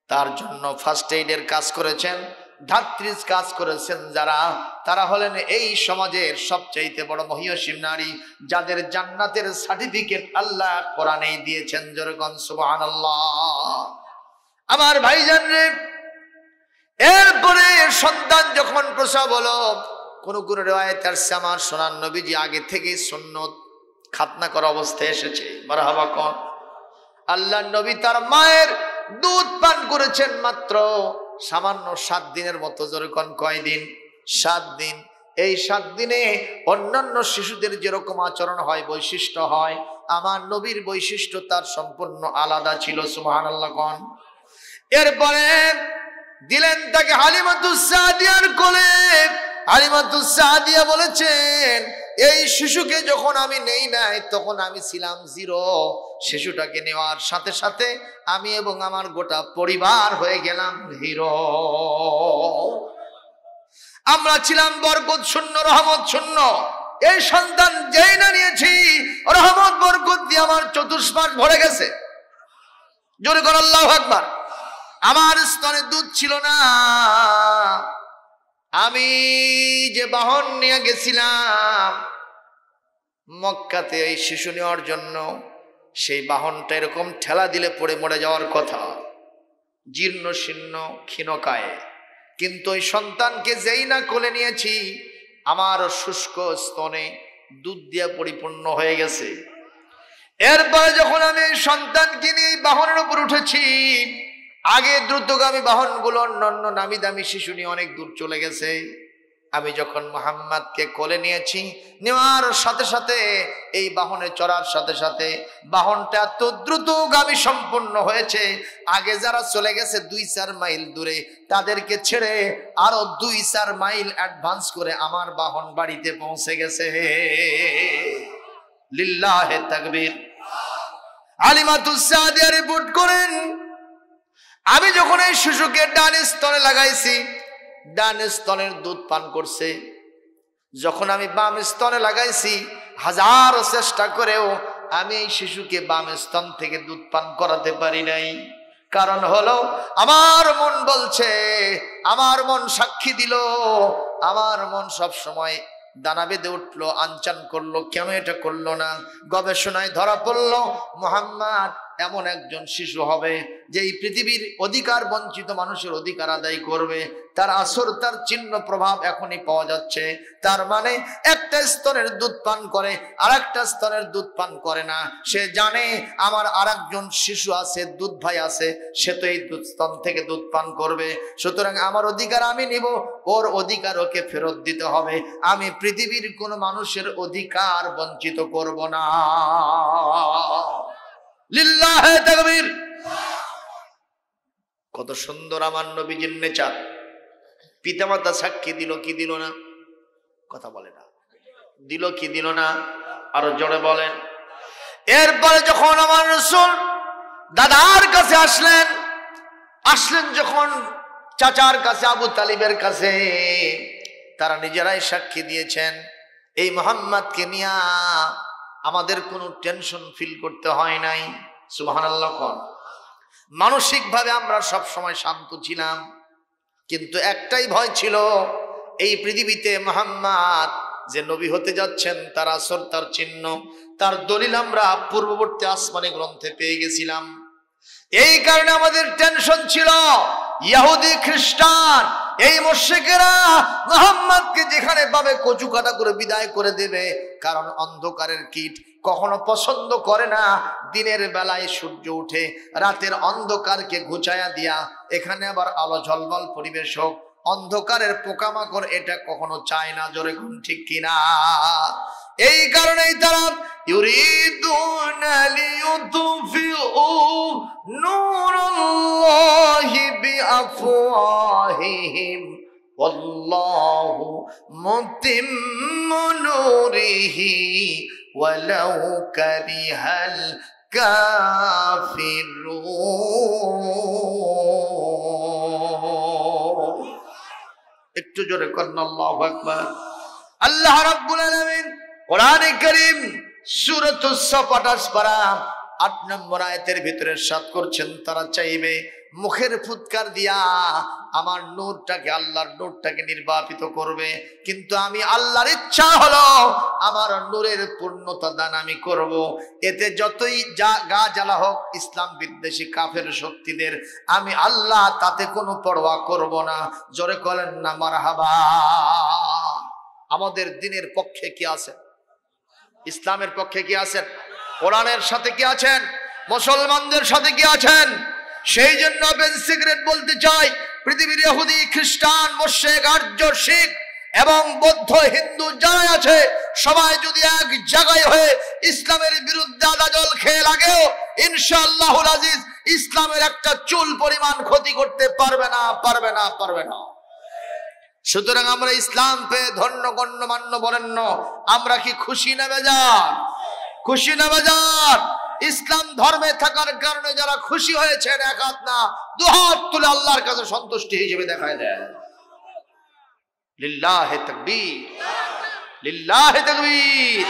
তার জন্য ফার্স্ট এইডের কাজ করেছেন ধাত্রীর কাজ করেছেন যারা তারা হলেন এই সমাজের সবচাইতে বড় মহিয়সী নারী যাদের জান্নাতের সার্টিফিকেট আল্লাহ কোরআনে দিয়েছেন যেরকম সুবহানাল্লাহ আমার ভাইজান রে এরপরে সন্তান যখন প্রসব হলো কোন রিওয়ায়াতে আছে আমার সোনার নবীজি আগে থেকে সুন্নত খাতনা করা অবস্থায় এসেছে মারহাবা কোন আল্লাহর নবী তার মায়ের দুধ পান করেছেন মাত্র সামান্য 7 দিনের মতো যেরকম কয়দিন 7 দিন এই 7 দিনে অন্যান্য শিশুদের যেরকম আচরণ হয় বৈশিষ্ট্য হয় আমার নবীর বৈশিষ্ট্য তার সম্পূর্ণ আলাদা ছিল সুবহানাল্লাহ কোন এরপরে দিলেন তাকে হালিমাতুস সাদিয়ার কোলে হালিমাতুস সাদিয়া বলেছেন এই শিশুকে যখন আমি নেই নাই তখন আমি ছিলাম 0 শিশুটাকে নেওয়ার সাথে সাথে আমি এবং আমার গোটা পরিবার হয়ে গেলাম হিরো আমরা ছিলাম বরকত শূন্য রহমত শূন্য এই সন্তান যেই না নিয়েছি রহমত বরকত দিয়ে আমার চতুষ্পাদ ভরে গেছে জোরে করে আল্লাহু আকবার আমার স্তনে দুধ ছিল না আমি যে বাহন নিয়ে গেছিলাম মক্কাতে এই শিশু নেওয়ার জন্য সেই বাহনটা এরকম ঠেলা দিলে পড়ে মরে যাওয়ার কথা জীর্ণ শীর্ণ ক্ষীণকায় কিন্তু ওই সন্তানকে যেই না কোলে নিয়েছি আমার শুষ্ক স্তনে দুধ দিয়ে পরিপূর্ণ হয়ে গেছে এরপরে যখন আমি সন্তানকে নিয়ে বাহনের উপর উঠেছি আগে দ্রুতগামী বাহনগুলো অন্যান্য নামি দামি শিশু নিয়ে অনেক দূর চলে গেছে আমি যখন মুহাম্মদকে কোলে নিয়েছি নেওয়ার সাথে সাথে এই বাহনে চড়ার সাথে সাথে বাহনটা এত দ্রুতগামী সম্পন্ন হয়েছে আগে যারা চলে গেছে 2-4 মাইল দূরে তাদেরকে ছেড়ে আরো 2-4 মাইল অ্যাডভান্স করে আমার বাহন বাড়িতে পৌঁছে গেছে লিল্লাহে তাকবীর হালিমাতুস সাদিয়া রিপোর্ট করেন আমি যখন এই শিশুকে ডান স্তনে লাগাইছি ডান স্তনের দুধ পান করছে যখন আমি বাম স্তনে লাগাইছি হাজার চেষ্টা করেও আমি এই শিশুকে বাম স্তন থেকে দুধ পান করাতে পারি নাই। কারণ হলো আমার মন বলছে, আমার মন সাক্ষী দিল, আমার মন সব সময় দানা বেঁধে উঠলো, আনচান করলো, কেন এটা করলো না। গবেষণায় ধরা পড়লো মুহাম্মদ এমন একজন শিশু হবে যে এই পৃথিবীর অধিকার বঞ্চিত মানুষের অধিকার আদায় করবে। তার আসর, তার চিহ্ন প্রভাব এখনই পাওয়া যাচ্ছে। তার মানে একটা স্তনের দুধ পান করে, আর একটা স্তনের দুধ পান করে না। সে জানে আমার আর একজন শিশু আছে, দুধ ভাই আছে, সে তো এই দুধ স্তন থেকে দুধ পান করবে। সুতরাং আমার অধিকার আমি নিব, ওর অধিকার ওকে ফেরত দিতে হবে। আমি পৃথিবীর কোনো মানুষের অধিকার বঞ্চিত করব না। লিল্লাহে তাকবীর। কত সুন্দর আমার নবীজির নেচার। পিতামাতা সাক্ষী দিল কি দিল না? কথা বলে না, দিল কি দিল না? আরো জোরে বলেন। এরপরে যখন আমার রাসূল দাদার কাছে আসলেন যখন চাচার কাছে, আবু তালিবের কাছে, তারা নিজেরাই সাক্ষী দিয়েছেন এই মুহাম্মদকে নিয়ে আমাদের কোনো টেনশন ফিল করতে হয় নাই। সুবহানাল্লাহ। কোন মানসিকভাবে আমরা সব সময় শান্ত ছিলাম, কিন্তু একটাই ভয় ছিল, এই পৃথিবীতে মুহাম্মদ যে নবী হতে যাচ্ছেন তার আসর, তার চিহ্ন, তার দলিল আমরা পূর্ববর্তী আসমানি গ্রন্থে পেয়ে গেছিলাম। এই কারণে আমাদের টেনশন ছিল। ইহুদি খ্রিস্টান এই মুশরিকেরা মুহাম্মদকে যেখানে পাবে কচু কাটা করে বিদায় করে দেবে। কারণ অন্ধকারের কীট কখনো পছন্দ করে না দিনের বেলায় সূর্য উঠে, রাতের অন্ধকারকে ঘুচায়া দিয়া এখানে আবার আলো ঝলমল পরিবেশ হোক। অন্ধকারের পোকামাকড় এটা কখনো চায় না। জোরে কোন ঠিক কিনা? এই কারণেই তারা ইউরিদুনা লিইউতফিউ নূরাল্লাহি বিআফওয়াহিহিম ওয়াল্লাহু মুতিম্মু নূরিহি ওয়ালাউ কারিহাল কাফিরুন। একটু জোরে করেন আল্লাহু আকবার। আল্লাহ রাব্বুল আলামিন কোরআনে কারীম সূরাতুস সাফ 28 পারা 8 নম্বর আয়াতের ভিতরে ইরশাদ করছেন, তারা চাইবে মুখের ফুৎকার দিয়া আমার নূরটাকে, আল্লাহর নূরটাকে নির্বাপিত করবে, কিন্তু আমি আল্লাহর ইচ্ছা হলো আমার নূরের পূর্ণতা দান আমি করব। এতে যতই গা জ্বালা হোক ইসলাম বিদ্বেষী কাফের শক্তিদের, আমি আল্লাহ তাতে কোনো পরোয়া করব না। জোরে বলেন না মারহাবা। আমাদের দ্বীনের পক্ষে কি আছেন? ইসলামের পক্ষে কি আছেন? কোরআনের সাথে কি আছেন? মুসলমানদের সাথে কি আছেন? সেই জন্য বেসিক্রেট বলতে চাই, পৃথিবীর ইহুদি খ্রিস্টান মুশরিক আর্য শিখ এবং বৌদ্ধ হিন্দু যারা আছে সবাই যদি এক জায়গায় হয়ে ইসলামের বিরুদ্ধে আদাজল খেয়ে লাগেও ইনশাআল্লাহুল আজিজ ইসলামের একটা চুল পরিমাণ ক্ষতি করতে পারবে না, পারবে না, পারবে না। সুতরাং আমরা ইসলাম পেয়ে ধন্য গণ্য মান্য বরেণ্য, আমরা কি খুশি না বেজার? খুশি না বেজার? ইসলাম ধর্মে থাকার কারণে যারা খুশি হয়েছেন এক হাত না দু হাত তুলে আল্লাহর কাছে সন্তুষ্টি হিসেবে দেখায় দেন। লিল্লাহে তাকবীর, লিল্লাহে তাকবীর,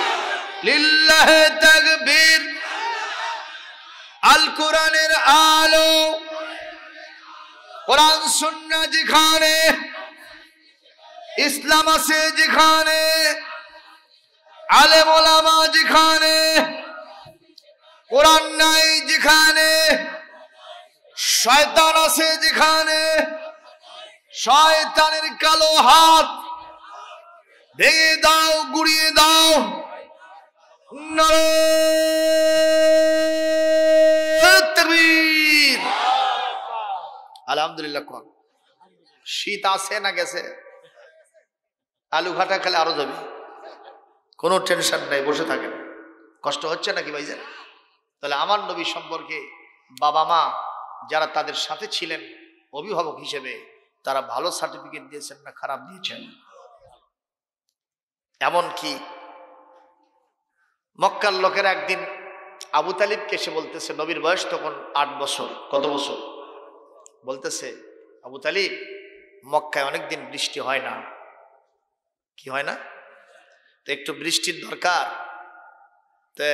লিল্লাহে তাকবীর। আল কোরআনের আলো, কোরআন সুন্নাহ যেখানে, ইসলাম আছে যেখানে, আলেম ওলামা যেখানে, কোরআন নাই যেখানে, শয়তান আছে যেখানে, শয়তানের কালো হাত ভেঙে দাও, গুড়িয়ে দাও। নারে তাকবীর। আলহামদুলিল্লাহ। কোন শীত আছে না গেছে? আলু ঘাটা খেলে আরো যাবে, কোনো টেনশন নাই, বসে থাকেন। কষ্ট হচ্ছে নাকি ভাইজান? তাহলে আমার নবী সম্পর্কে বাবা মা যারা তাদের সাথে ছিলেন অভিভাবক হিসেবে, তারা ভালো সার্টিফিকেট দিয়েছেন না খারাপ দিয়েছেন? এমনকি মক্কার লোকেরা একদিন আবু তালিবকে এসে বলতেছে, নবীর বয়স তখন 8 বছর। কত বছর? বলতেছে, আবু তালিব, মক্কায় অনেকদিন বৃষ্টি হয় না। কি হয় না? তো একটু বৃষ্টির দরকার। তে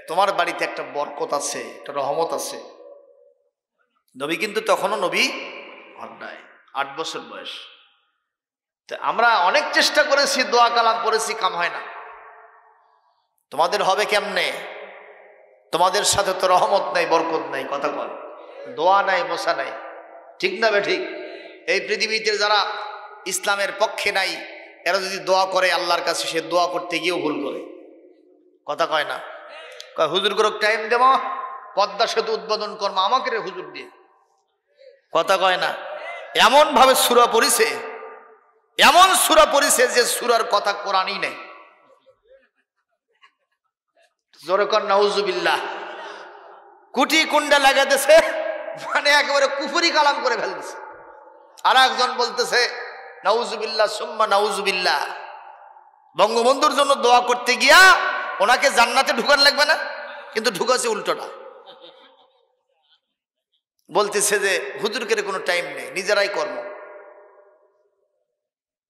তোমার বাড়িতে একটা বরকত আছে, একটা রহমত আছে। নবী কিন্তু তখনও নবী হন নাই, 8 বছর বয়স। তো আমরা অনেক চেষ্টা করেছি, দোয়া কালাম পড়েছি, কাম হয় না। তোমাদের হবে কেমনে? তোমাদের সাথে তো রহমত নাই, বরকত নাই, কথা বল, দোয়া নাই, মোসা নাই, ঠিক না বে ঠিক? এই পৃথিবীতে যারা ইসলামের পক্ষে নাই, এরা যদি দোয়া করে আল্লাহর কাছে, সে দোয়া করতে গিয়েও ভুল করে, কথা কয় না? কয় হুজুর করে টাইম দেব, পদ্মা সেতু উদ্বোধন করবো, আমাকে রে হুজুর দিয়ে, কথা কয় না? এমন ভাবে সূরা পড়িছে, এমন সূরা পড়িছে যে সূরার কথা কোরআনই নেই। জোরে কর নাউজুবিল্লাহ। কুটি কুন্ডা লাগাতেছে, মানে একেবারে কুফরি কালাম করে ফেলতেছে। আর একজন বলতেছে নাউজুবিল্লাহ সুম্মা নাউজুবিল্লাহ। বঙ্গবন্ধুর জন্য দোয়া করতে গিয়া ওনাকে জান্নাতে ঢুকান লাগবে না, কিন্তু ঢুকাছে উল্টোটা। বলতেছে যে হুজুরকে কোনো টাইম নেই, নিজেরাই কর্ম।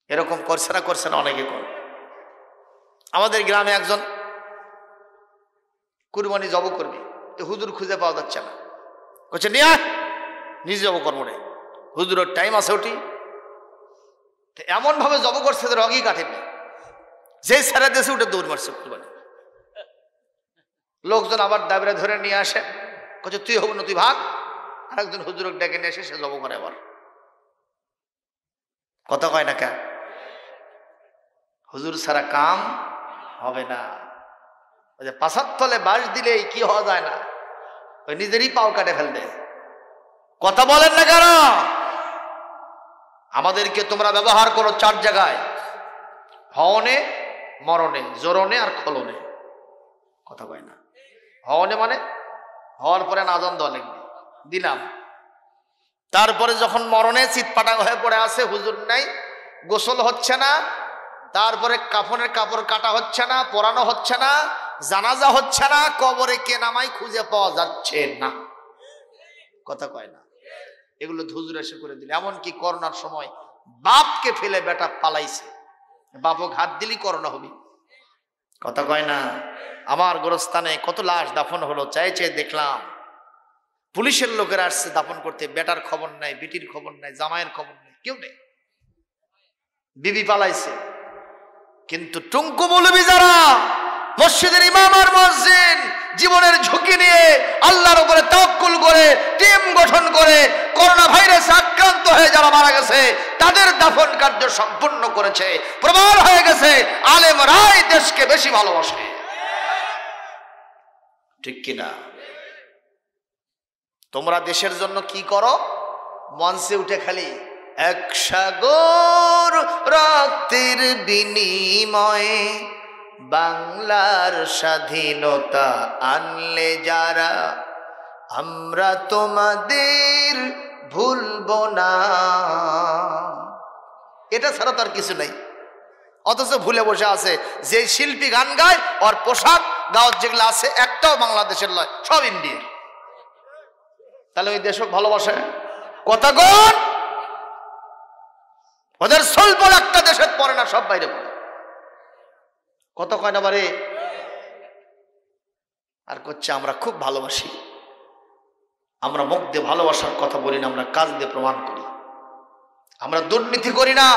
এরকম করছে না অনেকে কর। আমাদের গ্রামে একজন কুরবানি জব করবে, তো হুজুর খুঁজে পাওয়া যাচ্ছে না, বলছে নিয়ে নিজে জব কর্ম রে, হুজুরের টাইম আছে ওটি। এমন ভাবে জব করছে যে রগই কাটেনি, যে সারা দেশে উঠে দৌড় মারছে কুরবানি। লোকজন আবার দাবিরা ধরে নিয়ে আসে, বলছে তুই হব না, তুই ভাগ। আর একজন হুজুরক ডেকে নিয়ে এসে সে জব করে আবার, কথা কয় না কে? হুজুর ছাড়া কাম হবে না। ওই যে পাশার তলে বাঁশ দিলেই কি হওয়া যায় না, ওই নিজেরই পাও কাটে ফেলবে, কথা বলেন না কেন? আমাদেরকে তোমরা ব্যবহার করো 4 জায়গায়, হওনে, মরণে, জোরনে আর খলনে, কথা কয় না? হওনে মানে হওয়ার পরে নাজন দেওয়া লাগবে, দিলাম। তারপরে যখন মরণে চিৎপাটাং হয়ে পড়ে আছে, হুজুর নাই, গোসল হচ্ছে না, তারপরে কাফনের কাপড় কাটা হচ্ছে না, পরানো হচ্ছে না, জানাজা হচ্ছে না, কবরে কে নামাই খুঁজে পাওয়া যাচ্ছে না, কথা কয় না? এগুলো হুজুর এসে করে দিলে। এমনকি করোনার সময় বাপকে ফেলে বেটা পালাইছে, বাপক হাত দিলি করোনা হবি, কথা কয় না? আমার গোরস্থানে কত লাশ দাফন হলো, চাই দেখলাম। পুলিশের লোকেরা আসছে দাফন করতে, বেটার খবর নাই, বিটির খবর নাই, জামাইয়ের খবর নেই, কেউ নেই, বিবি পালাইছে। কিন্তু টুঙ্কু মৌলবী যারা মসজিদের ইমাম আর মুয়াজ্জিন জীবনের ঝুঁকি নিয়ে আল্লাহর উপরে তাওয়াক্কুল করে টিম গঠন করে করোনা ভাইরাসে আক্রান্ত হয়ে যারা মারা গেছে, তাদের দাফন কার্য সম্পূর্ণ করেছে। প্রমাণ হয়ে গেছে আলেমরাই দেশকে বেশি ভালোবাসে, ঠিক কিনা? তোমরা দেশের জন্য কি করো? মঞ্চে উঠে খালি এক সাগর রক্তের বিনিময়ে বাংলার স্বাধীনতা আনলে যারা, আমরা তোমাদের ভুলবো না। এটা ছাড়া তার কিছু নেই। অথচ ভুলে বসে আছে যে শিল্পী গান গায়, ওর পোশাক গাওয়ার যেগুলো আছে একটাও বাংলাদেশের নয়, সব ইন্ডিয়ার। তাহলে ওই দেশক ভালোবাসে, কথা কোন? ওদের স্বল্প একটা দেশের পড়ে না, সব বাইরে পড়ে, কত কয় না বারে। আর করছে আমরা খুব ভালোবাসি, আমরা মুখ দিয়ে ভালোবাসার কথা বলি না, আমরা কাজ দিয়ে প্রমাণ করি। আমরা দুর্নীতি করি না।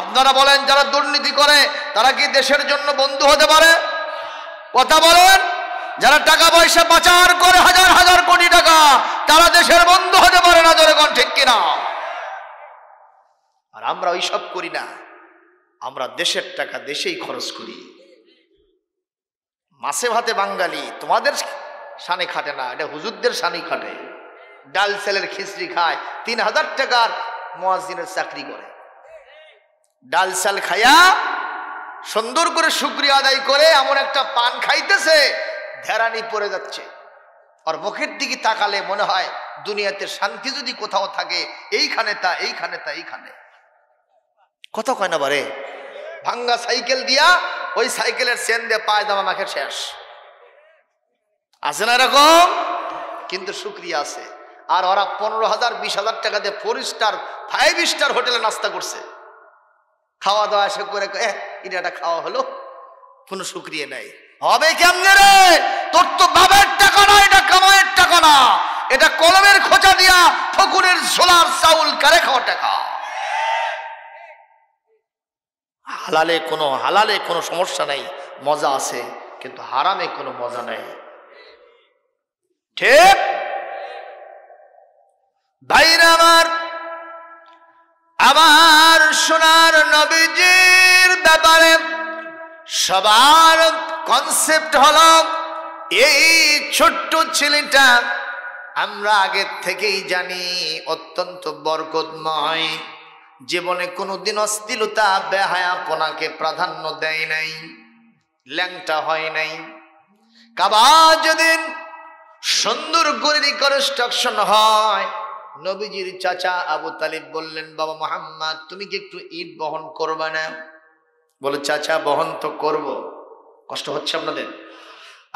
আপনারা বলেন যারা দুর্নীতি করে তারা কি দেশের জন্য বন্ধু হতে পারে? কথা বলেন। যারা টাকা পয়সা পাচার করে হাজার হাজার কোটি টাকা, তারা দেশের বন্ধু হতে পারে না, জোরে কোন ঠিক কিনা? আর আমরা ওইসব করি না, আমরা দেশের টাকা দেশেই খরচ করি। মাছে ভাতে বাঙালি, তোমাদের শানে খাটে না, এটা হুজুরদের শানি খাটে। ডাল চালের খিচড়ি খায়, 3000 টাকার মুয়াজ্জিনের চাকরি করে, ডাল চাল খায়া সুন্দর করে শুকরিয়া আদায় করে এমন একটা পান খাইতেছে, ধ্যারানি পড়ে যাচ্ছে। আর মুখের দিকে তাকালে মনে হয় দুনিয়াতে শান্তি যদি কোথাও থাকে এইখানে তা, এইখানে তা, এইখানে। কত কয় না বারে। ভাঙ্গা সাইকেল দিয়া ওই সাইকেলের চেন দিয়ে পায়জামা মাখে শেষ, আছে না এরকম? কিন্তু শুকরিয়া আছে। আর ওরা 15,000 20,000 টাকা দিয়ে 4 স্টার 5 স্টার হোটেলে নাস্তা করছে, খাওয়া দাওয়া এসে করে এটা খাওয়া হলো, কোনো শুকরিয়া নাই। হবে কেমনে রে? তোর তো বাবার টাকা না, এটা কামাইয়ের টাকা না, এটা কলমের খোঁচা দিয়া ফকুরের ঝোলার চাউল কারে খাওয়া টাকা। হালালে কোনো সমস্যা নাই, মজা আছে, কিন্তু হারামে কোনো মজা নাই। ঠিক ভাইরা আমার সোনার নবীজির ব্যাপারে সবার কনসেপ্ট হলো এই ছোট্ট ছেলেটা আমরা আগের থেকেই জানি অত্যন্ত বরকতময়, জীবনে কোনোদিন অশ্লীলতা বেহায়াপনাকে প্রাধান্য দেয় নাই, ল্যাংটা হয় নাই। কাবা যেদিন সুন্দর করে রিকনস্ট্রাকশন হয়, নবীজির চাচা আবু তালিব বললেন, বাবা মুহাম্মদ তুমি কি একটু ইট বহন করবে না? বলে, চাচা বহন তো করব, কষ্ট হচ্ছে আপনাদের?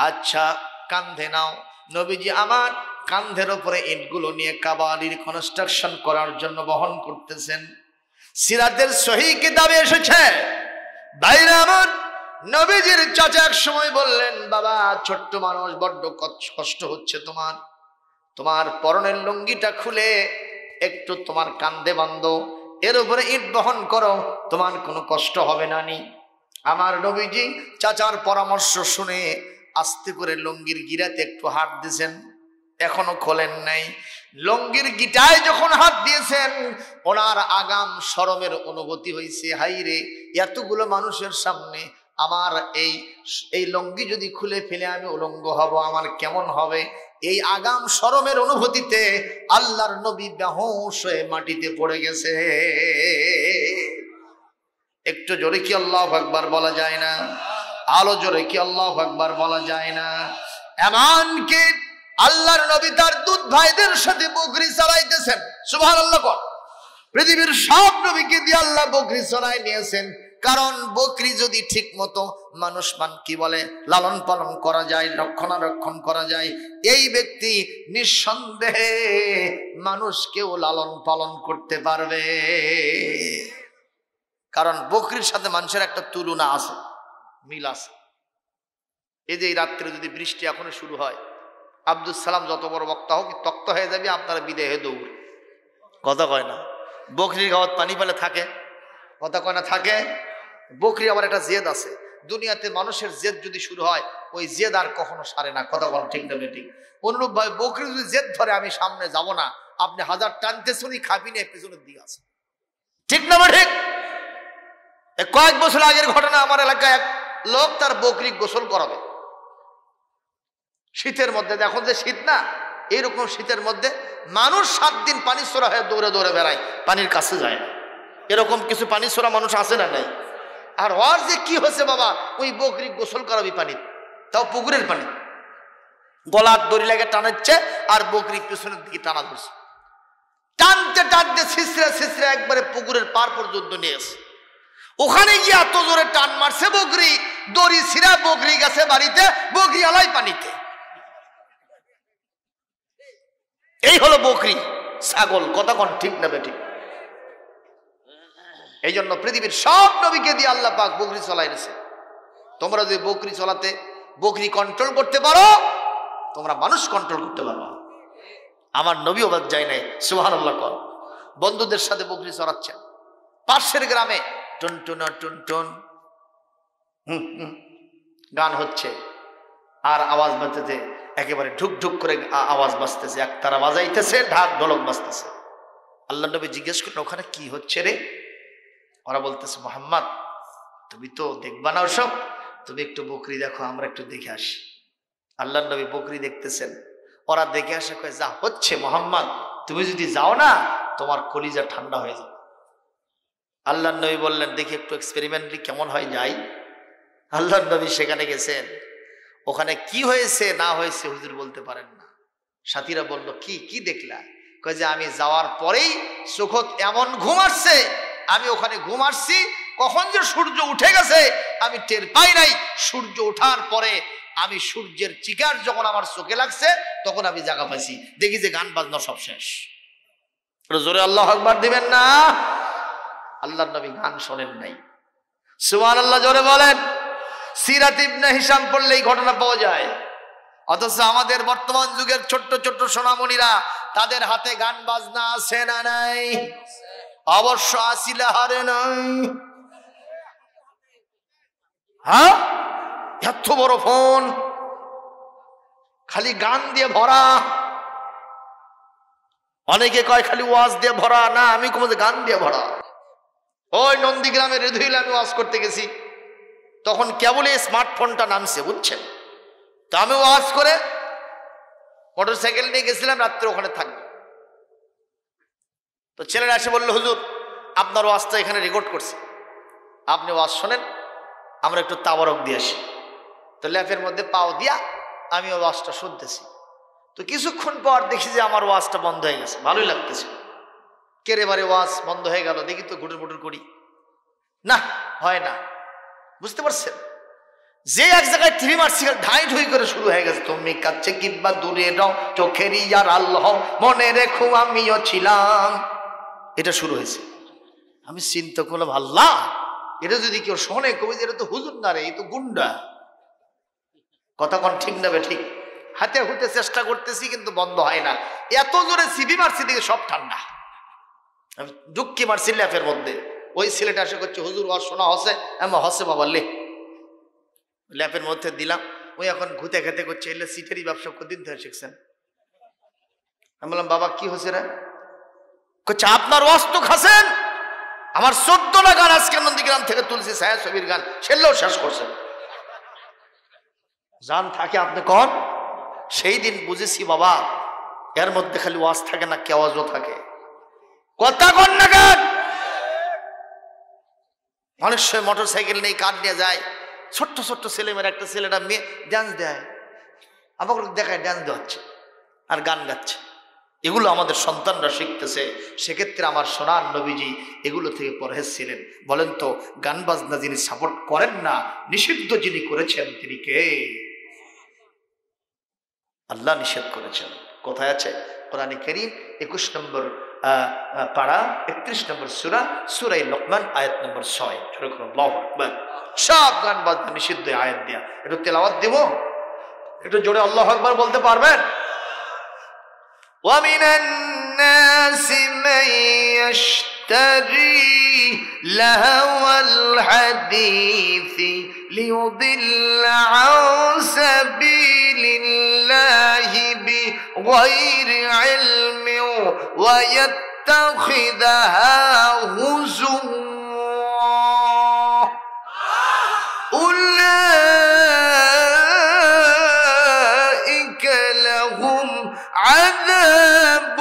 আচ্ছা কান্ধে নাও। নবীজি আমার কান্ধের উপরে ইটগুলো নিয়ে কাবালির কনস্ট্রাকশন করার জন্য বহন করতেছেন। সিরাতের সহিহ কিতাবে এসেছে, ভাইরা আমার, নবীজির চাচা এক সময় বললেন, বাবা ছোট্ট মানুষ, বড্ড কষ্ট হচ্ছে তোমার, তোমার পরনের লুঙ্গিটা খুলে একটু তোমার কান্ধে বাঁধো, এর উপরে ইট বহন করো, তোমার কোনো কষ্ট হবে না নি। আমার নবীজি চাচার পরামর্শ শুনে আস্তে করে লুঙ্গির গিরাতে একটু হাত দিয়েছেন, এখনো খোলেন নাই। লুঙ্গির গিটায় যখন হাত দিয়েছেন, ওনার আগাম শরমের অনুভূতি হয়েছে, হাই রে, এতগুলো মানুষের সামনে আমার এই লুঙ্গি যদি খুলে ফেলে আমি উলঙ্গ হব, আমার কেমন হবে? এই আগাম শরমের অনুভূতিতে আল্লাহর নবী বেহুশ হয়ে মাটিতে পড়ে গেছে। একটু জোরে কি আল্লাহু আকবার বলা যায় না? আলো জোরে কি আল্লাহু আকবার বলা যায় না? এমনকি আল্লাহর নবী তার দুধ ভাইদের সাথে বকরি চড়াইতেছেন, সুবহানাল্লাহ। পৃথিবীর সব নবীকে দিয়ে আল্লাহ বকরি চড়াই নিয়েছেন, কারণ বকরি যদি ঠিক মতো মানুষ কি বলে লালন পালন করা যায়, রক্ষণাবেক্ষণ করা যায়, এই ব্যক্তি নিঃসন্দেহে মানুষকেও লালন পালন করতে পারবে। কারণ বকরির সাথে মানুষের একটা তুলনা আছে, মিল আছে। এই যে এই রাত্রে যদি বৃষ্টি এখনো শুরু হয়, আব্দুল সালাম যত বড় বক্তা হোক তক্ত হয়ে যাবে, আপনারা বিদেহে দৌড়, কথা কয় না। বকরির গাওয়াত পানি পেলে থাকে, কথা কয় না থাকে। বকরি আবার একটা জেদ আছে, দুনিয়াতে মানুষের জেদ যদি শুরু হয়, ওই জেদ আর কখনো সারে না, কথা বল ঠিক না ঠিক? অনুরূপ ভাই বকরি যদি জেদ ধরে আমি সামনে যাব না, আপনি হাজার টানতে শুনি খাবি না, পেছনের দিকে আছে, ঠিক না ঠিক? কয়েক বছর আগের ঘটনা, আমার এলাকায় এক লোক তার বকরি গোসল করাবে শীতের মধ্যে। এখন যে শীত না, এইরকম শীতের মধ্যে মানুষ 7 দিন পানি ছোড়া হয়ে দৌড়ে দৌড়ে বেড়ায়, পানির কাছে যায় না। এরকম কিছু পানি ছোড়া মানুষ আছে না নাই? আর ওর যে কি হয়েছে বাবা, ওই বকরি গোসল করাবি পানি, তাও পুকুরের পানি, গলার দড়ি লাগে টানাচ্ছে, আর বকরি পেছনের দিকে টানা ধরছে, টানতে টানতে ছিঁচড়ে একবারে পুকুরের পার পর্যন্ত নিয়ে এসে ওখানে গিয়ে এত জোরে টান মারছে, বকরি দড়ি ছিঁড়া বকরি গেছে বাড়িতে, বকরি আলাই পানিতে। এই হলো বকরি, ছাগল, কথা কোন ঠিক না বেঠিক? এই জন্য পৃথিবীর সব নবীকে দিয়ে আল্লাহ পাক বকরি চলাইছে। তোমরা যদি বকরি চলাতে, বকরি কন্ট্রোল করতে পারো, তোমরা মানুষ কন্ট্রোল করতে পারো। আমার নবী ওবাদ যায় নাই, সুবহানাল্লাহ। কর বন্ধুদের সাথে বকরি চড়াচ্ছেন, পাশের গ্রামে টুনটুন টুনটুন গান হচ্ছে, আর আওয়াজ বাজতেছে, একেবারে ঢুক ঢুক করে আওয়াজ বাজতেছে, একতারা বাজাইতেছে, ঢাক ঢোলক বাজতেছে। আল্লাহ নবী জিজ্ঞেস করলেন, ওখানে কি হচ্ছে রে? ওরা বলতেছে, মুহাম্মদ তুমি তো দেখবা না ওসব, তুমি একটু বকরি দেখো, আমরা একটু দেখে আসি। আল্লাহ নবী বকরি দেখতেছেন, ওরা দেখে আসে, কয় যা হচ্ছে মুহাম্মদ, তুমি যদি যাও না তোমার কলিজা ঠান্ডা হয়ে যাবে। আল্লাহ নবী বললেন, দেখি একটু এক্সপেরিমেন্টলি কেমন হয় যাই। আল্লাহ নবী সেখানে গেছেন, ওখানে কি হয়েছে না হয়েছে হুজুর বলতে পারেন না। সাথীরা বলল, কি কি দেখলা? কয় যে আমি যাওয়ার পরেই চোখত এমন ঘুম আসছে, আমি ওখানে ঘুম আসছি, কখন যে সূর্য উঠে গেছে আমি টের পাই নাই। সূর্য ওঠার পরে আমি সূর্যের চিকার যখন আমার চোখে লাগছে, তখন আমি জায়গা পাইছি, দেখি যে গান বাজনা সব শেষ। জোরে আল্লাহু আকবার দিবেন না? আল্লাহর নবী গান শোনেন নাই, সুবহানাল্লাহ জোরে বলেন। সিরাত ইবনে হিশাম পড়লেই ঘটনা পাওয়া যায়। অথচ আমাদের বর্তমান যুগের ছোট্ট ছোট্ট সোনামণিরা তাদের হাতে গান বাজনা আছে না নাই? অবশ্য আসিলে হারে নাই। হ্যাঁ, এত বড় ফোন, খালি গান দিয়ে ভরা। অনেকে কয় খালি ওয়াজ দিয়ে ভরা, না আমি কমে গান দিয়ে ভরা। ওই নন্দীগ্রামের হৃদয়লে আমি ওয়াজ করতে গেছি, তখন কেবল এই স্মার্টফোনটা নামছে, বুঝছেন? তো আমি ওয়াজ করে মোটরসাইকেল নিয়ে গেছিলাম, রাত্রে ওখানে থাকবো। তো ছেলেরা এসে বললো, হুজুর আপনার ওয়াজটা এখানে রেকর্ড করছে, আপনি ওয়াজ শোনেন, আমরা একটু তাবারক দিয়ে আসি। তো ল্যাপের মধ্যে পাও দিয়া আমি ওয়াজটা শুনতেছি। তো কিছুক্ষণ পর দেখি যে আমার ওয়াজটা বন্ধ হয়ে গেছে। ভালোই লাগতেছে, কেড়েবারে ওয়াজ বন্ধ হয়ে গেল। দেখি তো ঘুটুর মুটুর করি, না হয় না। বুঝতে পারছেন? যে এক জায়গায় থ্রি মারছি, ঢাই ঢুই করে শুরু হয়ে গেছে। তুমি কাছে কিংবা দূরে রও, চোখের ইয়ার আল্লাহ মনে রেখো আমিও ছিলাম, এটা শুরু হয়েছে। আমি চিন্তা করলাম, আল্লাহ এটা যদি কেউ শোনে কবি এটা তো হুজুর না রে, এই তো গুন্ডা। কথা কোন ঠিক নেবে ঠিক? হাতে হুতে চেষ্টা করতেছি কিন্তু বন্ধ হয় না। এত জোরে সিবি মারছি, দিকে সব ঠান্ডা। আমি ডুক্কি মারছি ল্যাপের মধ্যে। ওই ছেলেটা এসে করছে, হুজুর ওয়াজ শোনা হসে? আমার হসে বাবা, লে ল্যাপের মধ্যে দিলাম। ওই এখন ঘুতে খেতে করছে, এলে সিটেরই ব্যবসা কদিন ধরে শিখছেন। আমি বললাম, বাবা কি হয়েছে রে? করছে, আপনার ওয়াজ তো খাসেন, আমার 14টা গান আজকে নন্দীগ্রাম থেকে তুলছি, ছায়া ছবির গান, সেলেও শেষ করছে। জান থাকে আপনি কন? সেই দিন বুঝেছি বাবা, এর মধ্যে খালি ওয়াজ থাকে না, কেওয়াজও থাকে। কথা কন না গান। অনেক সময় মোটর সাইকেল নেই, কার নিয়ে যায়, ছোট্ট ছোট্ট ছেলে মেয়ের, একটা ছেলেটা মেয়ে ডান্স দেয়, আমাকে দেখায় ডান্স দেওয়াচ্ছে আর গান গাচ্ছে। এগুলো আমাদের সন্তানরা শিখতেছে। সেক্ষেত্রে আমার সোনার নবীজি এগুলো থেকে পরহেজ ছিলেন। বলেন তো, গান বাজনা যিনি সাপোর্ট করেন না, নিষিদ্ধ যিনি করেছেন তিনি কে? আল্লাহ নিষেধ করেছেন। কোথায় আছে? কোরআনে কারীম 21 নম্বর পারা 31 নম্বর সূরা, সূরা লোকমান আয়াত নম্বর 6। আল্লাহু আকবার। সব গান বাজনা নিষিদ্ধ আয়াত দিয়া। একটু তেলাওয়াত দেব, একটু জোরে আল্লাহু আকবার বলতে পারবেন? وَمِنَ النَّاسِ مَن يَشْتَرِي لَهْوَ الْحَدِيثِ لِيُضِلَّ عَن سَبِيلِ اللَّهِ بِغَيْرِ عِلْمٍ وَيَتَّخِذَهَا هُزُوًا أُولَئِكَ لَهُمْ عَذَابٌ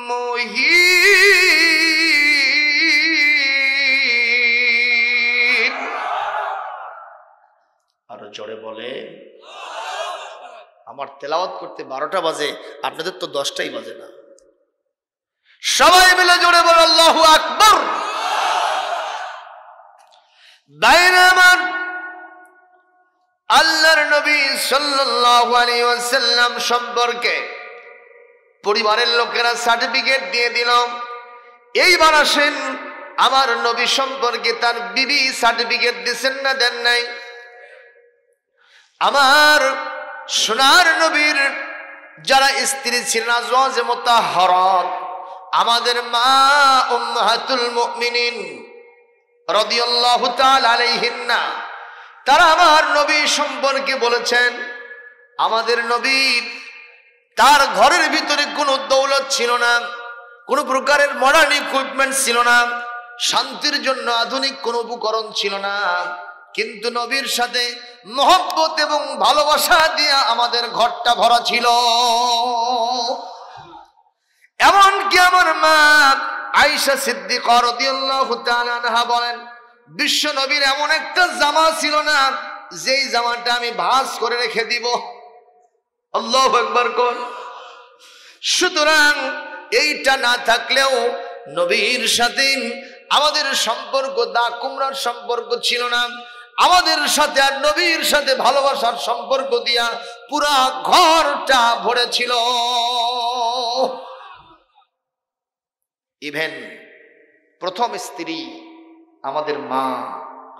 مُهِينٌ। আরো জোরে বলে। আমার তেলাওয়াত করতে 12টা বাজে, আপনাদের তো 10টাই বাজে না। সবাই মিলে জোরে বলে আল্লাহু আকবার। দাইরামান আল্লাহর নবী সাল্লাল্লাহু আলাইহি ওয়াসাল্লাম সম্পর্কে পরিবারের লোকেরা সার্টিফিকেট দিয়ে দিল। এইবার আসেন, আমার নবী সম্পর্কে তার বিবি সার্টিফিকেট দিচ্ছেন না দেন নাই? আমার সোনার নবীর যারা স্ত্রী ছিলেন আজওয়াজে মুতাহহারাত, আমাদের মা উম্মাহাতুল মুমিনিন রাদিয়াল্লাহু তাআলা আলাইহিন্না, তারা আমার নবী সম্পর্কে বলেছেন, আমাদের নবী তার ঘরের ভিতরে কোনো দৌলত ছিল না, কোনো প্রকারের মডার্ন ইকুইপমেন্ট ছিল না, শান্তির জন্য আধুনিক কোনো উপকরণ ছিল না, কিন্তু নবীর সাথে মহব্বত এবং ভালোবাসা দিয়ে আমাদের ঘরটা ভরা ছিল। এমনকি আমার মা আয়েশা সিদ্দিকা রাদিয়াল্লাহু তাআলা আনহা বলেন, বিশ্ব নবীর এমন একটা জামা ছিল না যেই জামাটা আমি ভাঁজ করে রেখে দিব। আল্লাহু আকবার কোন। সুতরাং এইটা না থাকলেও নবীর সাথে আমাদের সম্পর্ক দা কুমড়ার সম্পর্ক ছিল না। আমাদের সাথে আর নবীর সাথে ভালোবাসার সম্পর্ক দিয়া পুরা ঘরটা ভরে ছিল। ইভেন প্রথম স্ত্রী আমাদের মা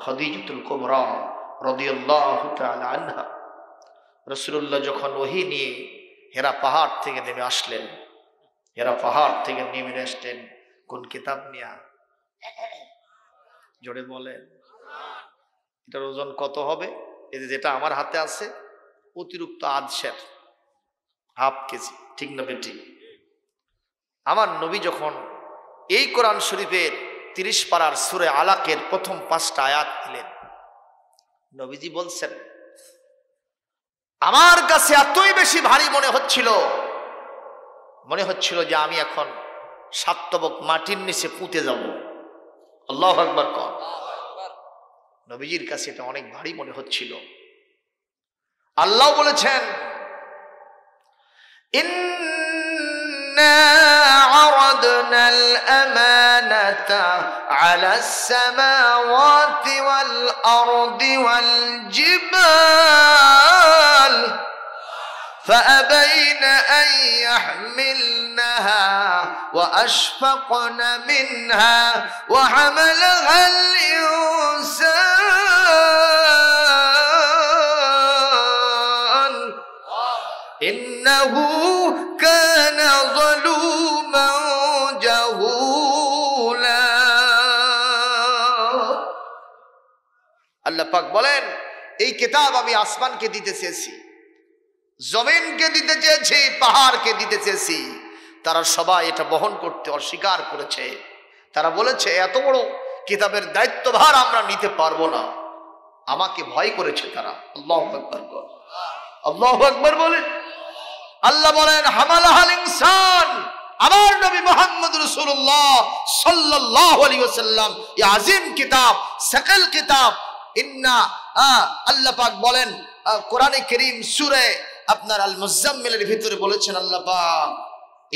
খাদিজাতুল কুবরা রাদিয়াল্লাহু তাআলা আনহা রাসূলুল্লাহ যখন ওহী নিয়ে হেরা পাহাড় থেকে নেমে আসলেন, হেরা পাহাড় থেকে নেমে আসলেন কোন কিতাব নিয়া? জোরে বলেন, এটার ওজন কত হবে? এই যেটা আমার হাতে আছে অতিরিক্ত আধশের, হাফ কেজি, ঠিক না বেটি? আমার নবী যখন এই কোরআন শরীফের 30 পারার সূরা আলাকের প্রথম 5টা আয়াত দিলেন, নবীজি বলছেন, আমার কাছে এতই বেশি ভারী মনে হচ্ছিল যে আমি এখন সাতবক মাটির নিচে পুঁতে যাব। আল্লাহু আকবার কর। নবীজির কাছে এটা অনেক ভারী মনে হচ্ছিল। আল্লাহ বলেছেন, ইন্না আরাদনাল আমানাতা আলাস সামাওয়াতি ওয়াল আরদি ওয়াল জিবাল فأبين أن يحملنها وأشفقن منها وحملها الإنسان إنه كان ظلوما جهولا আল্লাহ পাক বলেন, এই কিতাব আমি আসমানকে দিতে চেয়েছি, জমিনকে দিতে চেয়েছি, পাহাড়কে দিতে চেয়েছি, তারা সবাই এটা বহন করতে অস্বীকার করেছে। তারা বলেছে এত বড় কিতাবের দায়িত্বভার আমরা নিতে পারবো না, আমাকে ভয় করেছে তারা। আল্লাহু আকবার, আল্লাহু আকবার বলেন। আল্লাহ বলেন, হামালাহাল ইনসান, আমার নবী মুহাম্মদ রাসূলুল্লাহ সাল্লাল্লাহু আলাইহি ওয়াসাল্লাম এই আযীম কিতাব, সাকাল কিতাব, ইন্না আল্লাহ পাক বলেন কোরআনে কারীম সূরা আপনার আল মুজাম্মিলের ভিতরে বলেছেন আল্লাহ পাক,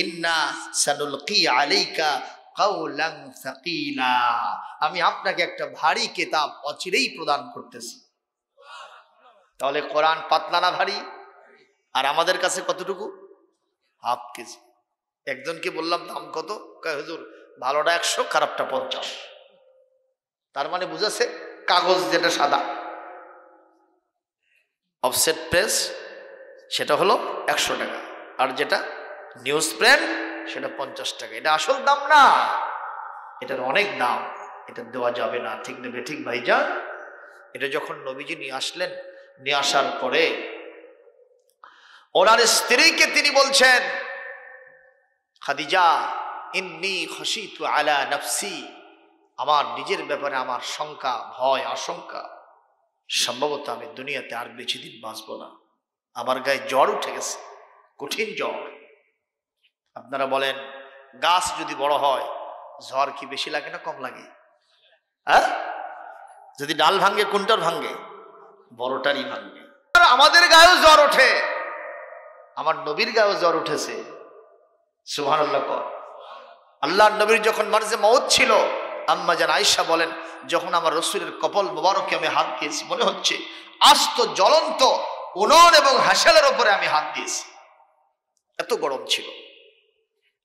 ইন্না সানুলকি আলাইকা কাওলান সাকিলা, আমি আপনাকে একটা ভারী কিতাব অচিরেই প্রদান করতেছি। তাহলে কোরআন পাতলা না ভারী? আর আমাদের কাছে কতটুকু? Half KG. একজনকে বললাম দাম কত, কয় হুজুর ভালোটা 100, খারাপটা 50। তার মানে বুঝাছে কাগজ যেটা সাদা অফসেট প্রেস সেটা হলো 100 টাকা, আর যেটা নিউজ প্রিন্ট সেটা 50 টাকা। এটা আসল দাম না, এটার অনেক দাম, এটা দেওয়া যাবে না, ঠিক নেবে, ঠিক ভাইজান? এটা যখন নবীজি নিয়ে আসলেন, নিয়ে আসার পরে ওনার স্ত্রীকে তিনি বলছেন, খাদিজা ইন্নী খাশিতু আলা নাফসি, আমার নিজের ব্যাপারে আমার শঙ্কা, ভয়, আশঙ্কা, সম্ভবত আমি দুনিয়াতে আর বেশি দিন বাঁচব না, আমার গায়ে জ্বর উঠে গেছে, কঠিন জ্বর। আপনারা বলেন গাছ যদি বড় হয় ঝড় কি বেশি লাগে না কম লাগে? হ্যাঁ, যদি ডাল ভাঙ্গে কোনটার ভাঙ্গে? বড়টারই ভাঙ্গে। আমাদের গায়েও জ্বর ওঠে, আমার নবীর গায়েও জ্বর উঠেছে। সুবহানাল্লাহ। আল্লাহর নবীর যখন মারজে মউত ছিল, আম্মা জান আয়েশা বলেন, যখন আমার রাসূলের কপাল মোবারকে আমি হাত দিয়েছি, মনে হচ্ছে আস্ত জ্বলন্ত উনুন এবং হাসালের উপরে আমি হাত দিয়েছি, এত গরম ছিল।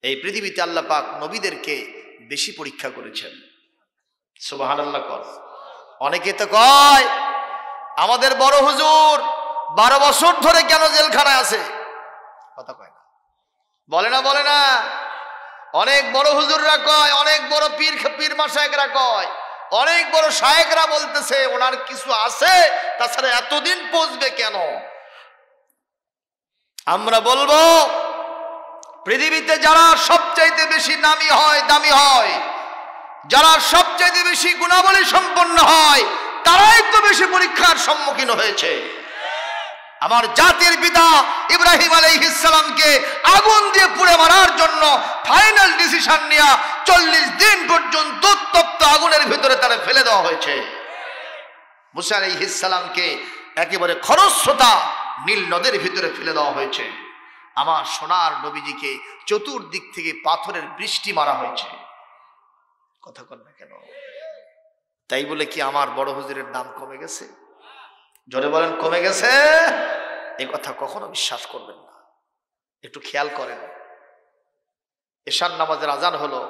এই পৃথিবীতে আল্লাহ পাক নবীদেরকে বেশি পরীক্ষা করেছেন। সুবহানাল্লাহ। অনেকে তো কয় আমাদের বড় হুজুর 12 বছর ধরে কেন জেলখানায় আছে? কথা কয় না, বলে না। অনেক বড় হুজুররা কয়, অনেক বড় পীর মাশায়েখরা কয়, অনেক বড় শায়েখরা বলতেছে ওনার কিছু আছে, তাছাড়া এতদিন পৌঁছবে কেন? আমরা বলবো পৃথিবীতে যারা সবচাইতে বেশি নামী হয়, দামি হয়, যারা সবচাইতে বেশি গুণাবলী সম্পন্ন হয়, তারাই তো বেশি পরীক্ষার সম্মুখীন হয়েছে। আমার জাতির পিতা ইব্রাহিম আলাইহিস সালামকে আগুন দিয়ে পুড়ে মারার জন্য ফাইনাল ডিসিশন নিয়ে 40 দিন পর্যন্ত উত্তপ্ত আগুনের ভিতরে তারা ফেলে দেওয়া হয়েছে। মুসা আলাইহিস সালামকে একেবারে খরস্রোতা নীল নদের ভিতরে ফেলে দেওয়া হয়েছে। আমার সোনার নবীজিকে চতুর্দিক থেকে পাথরের বৃষ্টি মারা হয়েছে। কথা কন না কেন? তাই বলে কি আমার বড় হুজুরের দাম কমে গেছে? জোরে বলেন, কমে গেছে? এই কথা কখনো বিশ্বাস করবেন না। একটু খেয়াল করেন, এশার নামাজের আজান হলো,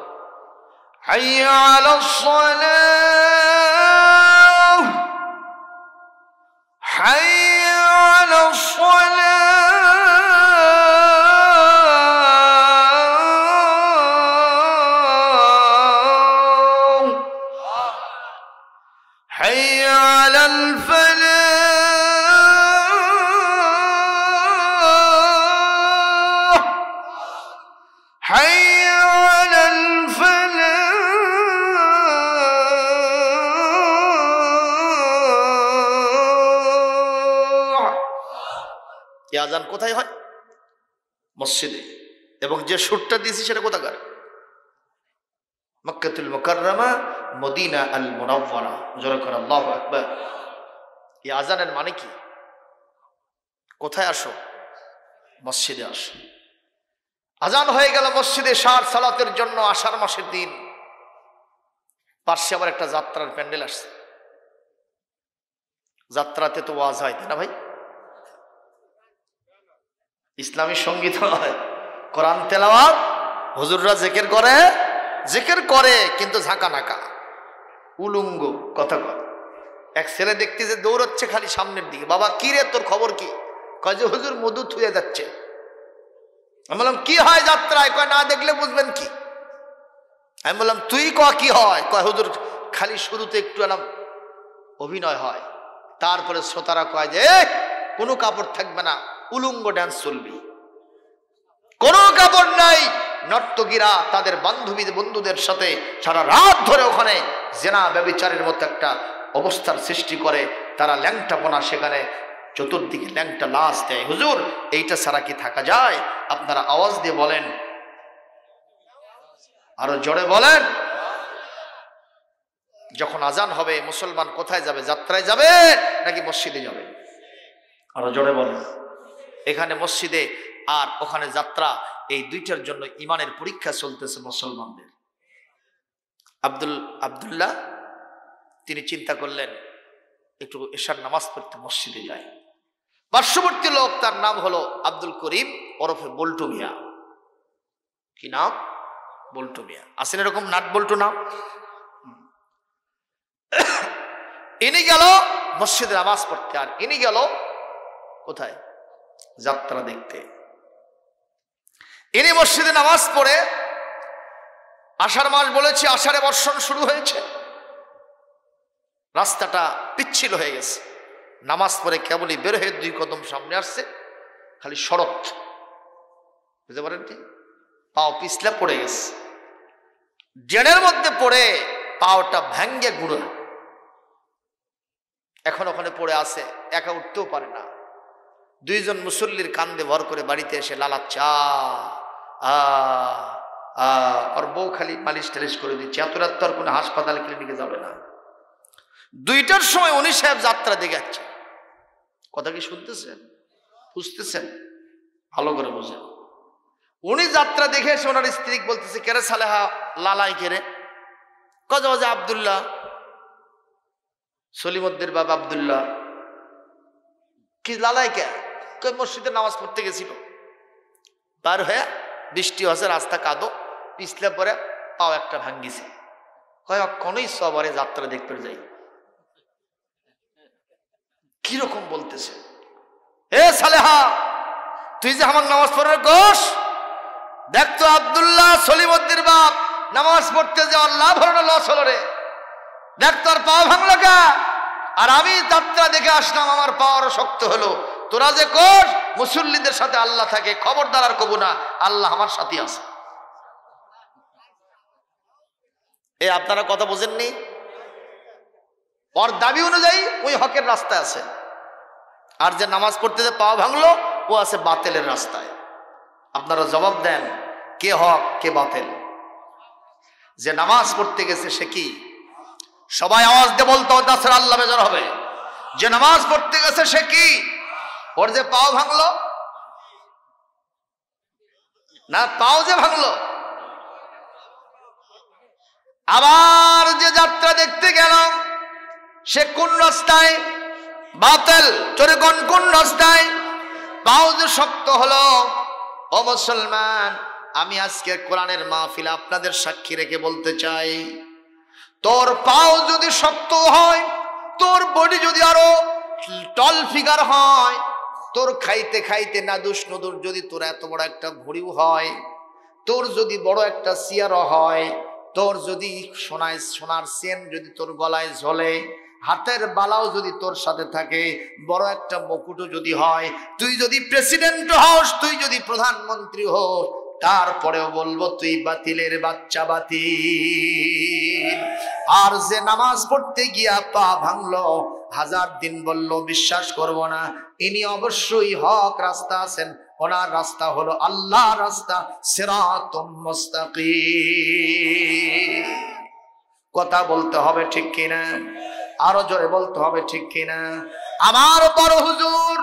হাইয়া আলাস সালাহ, حي على الصلاة حي على الفلاح حي على الفلاح এই আযান কোথায় হয়? মসজিদে। এবং যে সুরটা দিয়েছি সেটা কোথাকার? মক্কাতুল মুকাররমা, মদিনা আল মুনাওয়ারা। জোরে করে আল্লাহু আকবার। এই আযানের মানে কি? কোথায় আসো? মসজিদে আসো। আযান হয়ে গেল মসজিদে শার সালাতের জন্য। আষাঢ় মাসের দিন, পাশে আবার একটা যাত্রার প্যান্ডেল আসছে। যাত্রাতে তো ওয়াজ হয়, তাই না ভাই? ইসলামী সঙ্গীত হয়, কোরআন তেলাওয়াত, হুজুররা জিকির করে কিন্তু ঝাঁকা নাকা, উলুঙ্গ কথা কয়। এক ছেলে দেখতে যে দৌড়াচ্ছে খালি সামনের দিকে। বাবা কি রে, তোর খবর কি? কয় যে হুজুর মধু থুয়ে যাচ্ছে। আমি বললাম কি হয় যাত্রায়? কয় না দেখলে বুঝবেন কি। আমি বললাম তুই কি হয়? কয় হুজুর খালি শুরুতে একটু অভিনয় হয়, তারপরে শ্রোতারা কয় যে কোনো কাপড় থাকবে না, উলুঙ্গ ডান্স চলবি, কোনো কাপড় নাই। নর্তকীরা তাদের বন্ধুদের সাথে সারা রাত ধরে ওখানে জেনা ব্যভিচারের মতো একটা অবস্থার সৃষ্টি করে। তারা ল্যাংটাপনা, সেখানে চতুর্দিকে ল্যাংটা লাশ দেয়। হুজুর এইটা ছাড়া কি থাকা যায়? আপনারা আওয়াজ দিয়ে বলেন, আরো জোরে বলেন। যখন আজান হবে মুসলমান কোথায় যাবে? যাত্রায় যাবে নাকি মসজিদে যাবে? আরো জোরে বলেন। এখানে মসজিদে আর ওখানে যাত্রা, এই দুইটার জন্য ইমানের পরীক্ষা চলতেছে মুসলমানদের। আব্দুল্লাহ তিনি চিন্তা করলেন একটু এশার নামাজ পড়তে মসজিদে যায়। পার্শ্ববর্তী লোক, তার নাম হলো আব্দুল করিম ওরফে বল্টু মিয়া। কি নাম? বল্টু মিয়া। আছেন এরকম নাট বল্টু নাম? ইনি গেল মসজিদে নামাজ পড়তে, আর ইনি গেল কোথায়? যাত্রা দেখতে। ইনি মসজিদে নামাজ পড়ে, আষাঢ় মাস বলেছি, আষাঢ়ে বর্ষণ শুরু হয়েছে, রাস্তাটা পিচ্ছিল হয়ে গেছে। নামাজ পড়ে কেবলই বের হয়ে 2 কদম সামনে আসছে, খালি সড়ক, বুঝতে পারেন? পাও পিছলে পড়ে গেছে, ড্রেনের মধ্যে পড়ে পাওটা ভেঙ্গে গুঁড়ো, এখন ওখানে পড়ে আছে, একা উঠতেও পারে না। 2 জন মুসল্লির কান্দে ভর করে বাড়িতে এসে লালাচ্ছা, আর বউ খালি মালিশ টালিশ করে দিচ্ছে। এত রাত তো আর কোনো হাসপাতাল ক্লিনিকে যাবে না। 2টার সময় উনি সাহেব যাত্রা দেখে যাচ্ছে। কথা কি শুনতেছেন? বুঝতেছেন? ভালো করে বুঝেন। উনি যাত্রা দেখে এসে ওনার স্ত্রী বলতেছে, কেরে সালেহা লালাই কেরে? কত বাজে? আব্দুল্লাহ, সলিমুদ্দির বাবা আব্দুল্লাহ। কি লালাই কে? মসজিদে নামাজ পড়তে গেছিল, বার হয়ে বৃষ্টি হচ্ছে, রাস্তা কাদো, পিছলে পরে পাও একটা ভাঙ্গিছে। কয় কোনই সবারে যাত্রা দেখতে যাই। কিরকম বলতেছে? এ সালেহা, তুই যে আমার নামাজ পড়ার কোষ, দেখতো আব্দুল্লাহ সলিমুদ্দির বাপ নামাজ পড়তে যাওয়ার লাভ হলো না লস হলো রে। দেখতো আর পা ভাঙলো কা, আর আমি যাত্রা দেখে আসলাম, আমার পা আরো শক্ত হলো। তোরা যে কোষ মুসল্লিদের সাথে আল্লাহ থাকে, খবরদার আর কবু না, আল্লাহ আমার সাথে আছে। এ আপনারা কথা বোঝেননি? ওর দাবি অনুযায়ী ওই হকের রাস্তায় আছে, আর যে নামাজ পড়তে যে পা ভাঙলো ও আছে বাতিলের রাস্তায়। আপনারা জবাব দেন, কে হক কে বাতিল? যে নামাজ পড়তে গেছে সে কি? সবাই আওয়াজ দিয়ে বলতে হবে, তাছাড়া আল্লাহ বেজার হবে। যে নামাজ পড়তে গেছে সে কি? ওর যে পাও ভাঙলো না, পাও যে ভাঙলো। আবার যে যাত্রা দেখতে গেলাম সে কোন রাস্তায়? বাতিল। চোরে কোন রাস্তায়? পাও যে শক্ত হলো। ও মুসলমান, আমি আজকে কোরআনের মাহফিলে আপনাদের সাক্ষী রেখে বলতে চাই, তোর পাও যদি শক্ত হয়, তোর বডি যদি আরো টল ফিগার হয়, তোর খাইতে খাইতে নাদুস নদুর যদি তোর এত বড় একটা ঘড়িও হয়, তোর যদি বড় একটা চেয়ারও হয়, তোর যদি সোনার চেন যদি তোর গলায় ঝোলে, হাতের বালাও যদি তোর সাথে থাকে, বড় একটা মুকুটও যদি হয়, তুই যদি প্রেসিডেন্ট হস, তুই যদি প্রধানমন্ত্রী হস, তারপরেও বলবো তুই বাতিলের বাচ্চা, বাতিল। আর যে নামাজ পড়তে গিয়া পা ভাঙলো, 1000 দিন বললো বিশ্বাস করব না, ইনি অবশ্যই হক রাস্তা আছেন, ওনার রাস্তা হলো আল্লাহ রাস্তা, সিরাতুম মুস্তাকিম। কথা বলতে হবে ঠিক কিনা? আরো জোরে বলতে হবে ঠিক কিনা? আমার বড় হুজুর